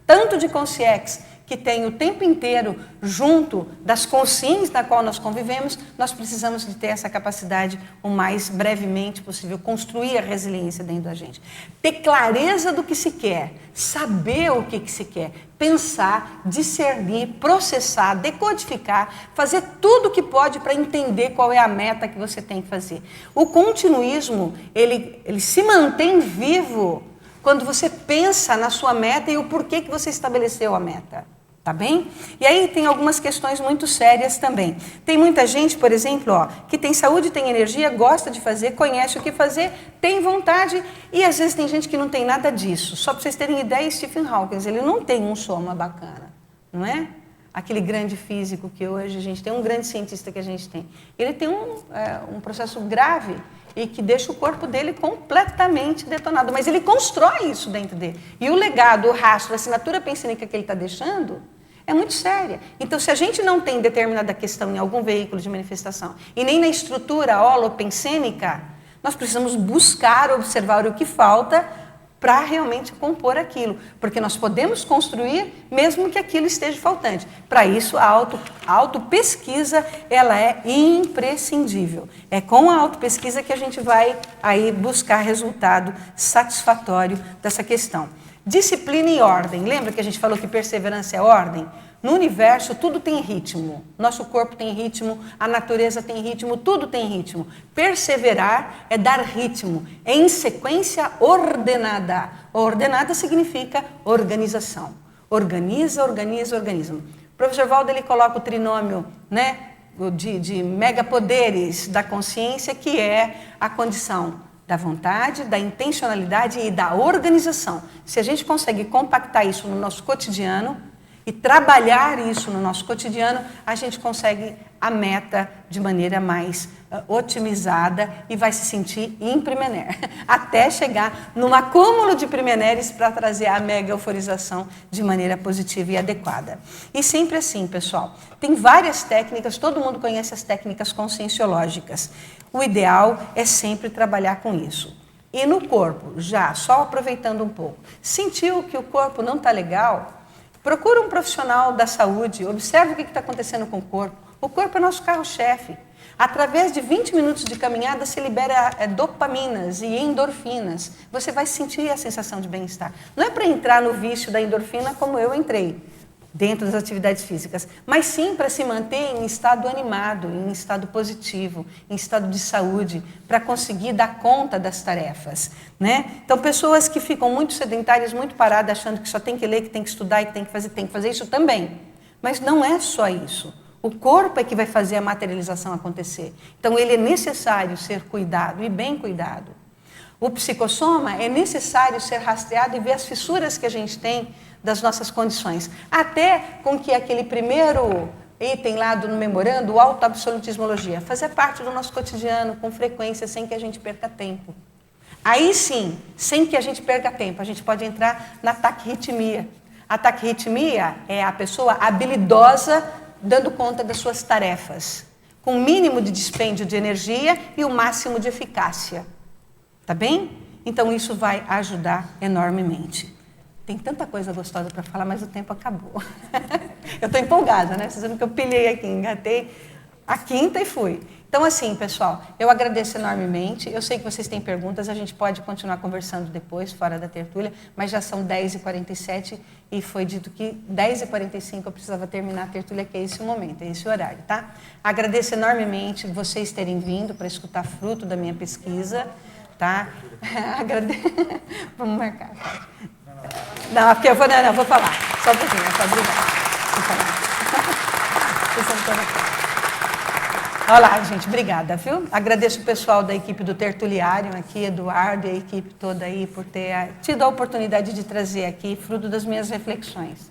tanto de consciência que tem o tempo inteiro junto das consciências na qual nós convivemos, nós precisamos de ter essa capacidade o mais brevemente possível, construir a resiliência dentro da gente. Ter clareza do que se quer, saber o que se quer, pensar, discernir, processar, decodificar, fazer tudo o que pode para entender qual é a meta que você tem que fazer. O continuismo, ele se mantém vivo quando você pensa na sua meta e o porquê que você estabeleceu a meta. Tá bem? E aí tem algumas questões muito sérias também. Tem muita gente, por exemplo, que tem saúde, tem energia, gosta de fazer, conhece o que fazer, tem vontade, e às vezes tem gente que não tem nada disso. Só para vocês terem ideia, Stephen Hawking, ele não tem um soma bacana, não é? Aquele grande físico que hoje a gente tem, um grande cientista que a gente tem. Ele tem um processo grave e que deixa o corpo dele completamente detonado. Mas ele constrói isso dentro dele. E o legado, o rastro, a assinatura pensênica que ele está deixando é muito séria. Então, se a gente não tem determinada questão em algum veículo de manifestação e nem na estrutura holopensênica, nós precisamos buscar, observar o que falta para realmente compor aquilo. Porque nós podemos construir mesmo que aquilo esteja faltante. Para isso, a autopesquisa ela é imprescindível. É com a autopesquisa que a gente vai aí buscar resultado satisfatório dessa questão. Disciplina e ordem. Lembra que a gente falou que perseverança é ordem? No universo, tudo tem ritmo. Nosso corpo tem ritmo, a natureza tem ritmo, tudo tem ritmo. Perseverar é dar ritmo, é em sequência ordenada. Ordenada significa organização. Organiza, organiza, organiza. O professor Valdo, ele coloca o trinômio, né, de megapoderes da consciência, que é a condição da vontade, da intencionalidade e da organização. Se a gente consegue compactar isso no nosso cotidiano e trabalhar isso no nosso cotidiano, a gente consegue a meta de maneira mais otimizada e vai se sentir em primener, até chegar num acúmulo de primeneres para trazer a mega euforização de maneira positiva e adequada. E sempre assim, pessoal, tem várias técnicas, todo mundo conhece as técnicas conscienciológicas. O ideal é sempre trabalhar com isso. E no corpo, já, só aproveitando um pouco, sentiu que o corpo não está legal? Procura um profissional da saúde, observe o que está acontecendo com o corpo. O corpo é nosso carro-chefe. Através de 20 minutos de caminhada, se libera dopaminas e endorfinas. Você vai sentir a sensação de bem-estar. Não é para entrar no vício da endorfina como eu entrei, dentro das atividades físicas, mas sim para se manter em estado animado, em estado positivo, em estado de saúde, para conseguir dar conta das tarefas, né? Então, pessoas que ficam muito sedentárias, muito paradas, achando que só tem que ler, que tem que estudar e que tem que fazer isso também. Mas não é só isso. O corpo é que vai fazer a materialização acontecer. Então, ele é necessário ser cuidado e bem cuidado. O psicossoma é necessário ser rastreado e ver as fissuras que a gente tem das nossas condições. Até com que aquele primeiro item lá do memorando, o autoabsolutismologia, fazer parte do nosso cotidiano com frequência, sem que a gente perca tempo. Aí sim, sem que a gente perca tempo, a gente pode entrar na taquirritmia. A taquirritmia é a pessoa habilidosa dando conta das suas tarefas, com o mínimo de dispêndio de energia e o máximo de eficácia. Tá bem? Então isso vai ajudar enormemente. Tem tanta coisa gostosa para falar, mas o tempo acabou. Eu estou empolgada, né? Vocês viram que eu pilhei aqui, engatei a quinta e fui. Então, assim, pessoal, eu agradeço enormemente. Eu sei que vocês têm perguntas, a gente pode continuar conversando depois, fora da tertúlia, mas já são 10h47 e foi dito que 10h45 eu precisava terminar a tertúlia, que é esse o momento, é esse o horário, tá? Agradeço enormemente vocês terem vindo para escutar fruto da minha pesquisa, tá? Vamos marcar, tá? Não, porque eu vou, não, vou falar. Só um pouquinho, só obrigada. Vou falar. Olha lá, gente, obrigada, viu? Agradeço o pessoal da equipe do Tertuliário aqui, Eduardo e a equipe toda aí por ter tido a oportunidade de trazer aqui fruto das minhas reflexões.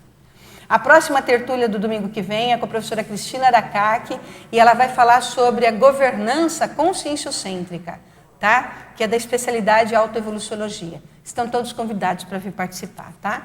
A próxima tertúlia do domingo que vem é com a professora Cristina Aracaki e ela vai falar sobre a governança conscienciocêntrica, tá? Que é da especialidade autoevoluciologia. Estão todos convidados para vir participar, tá?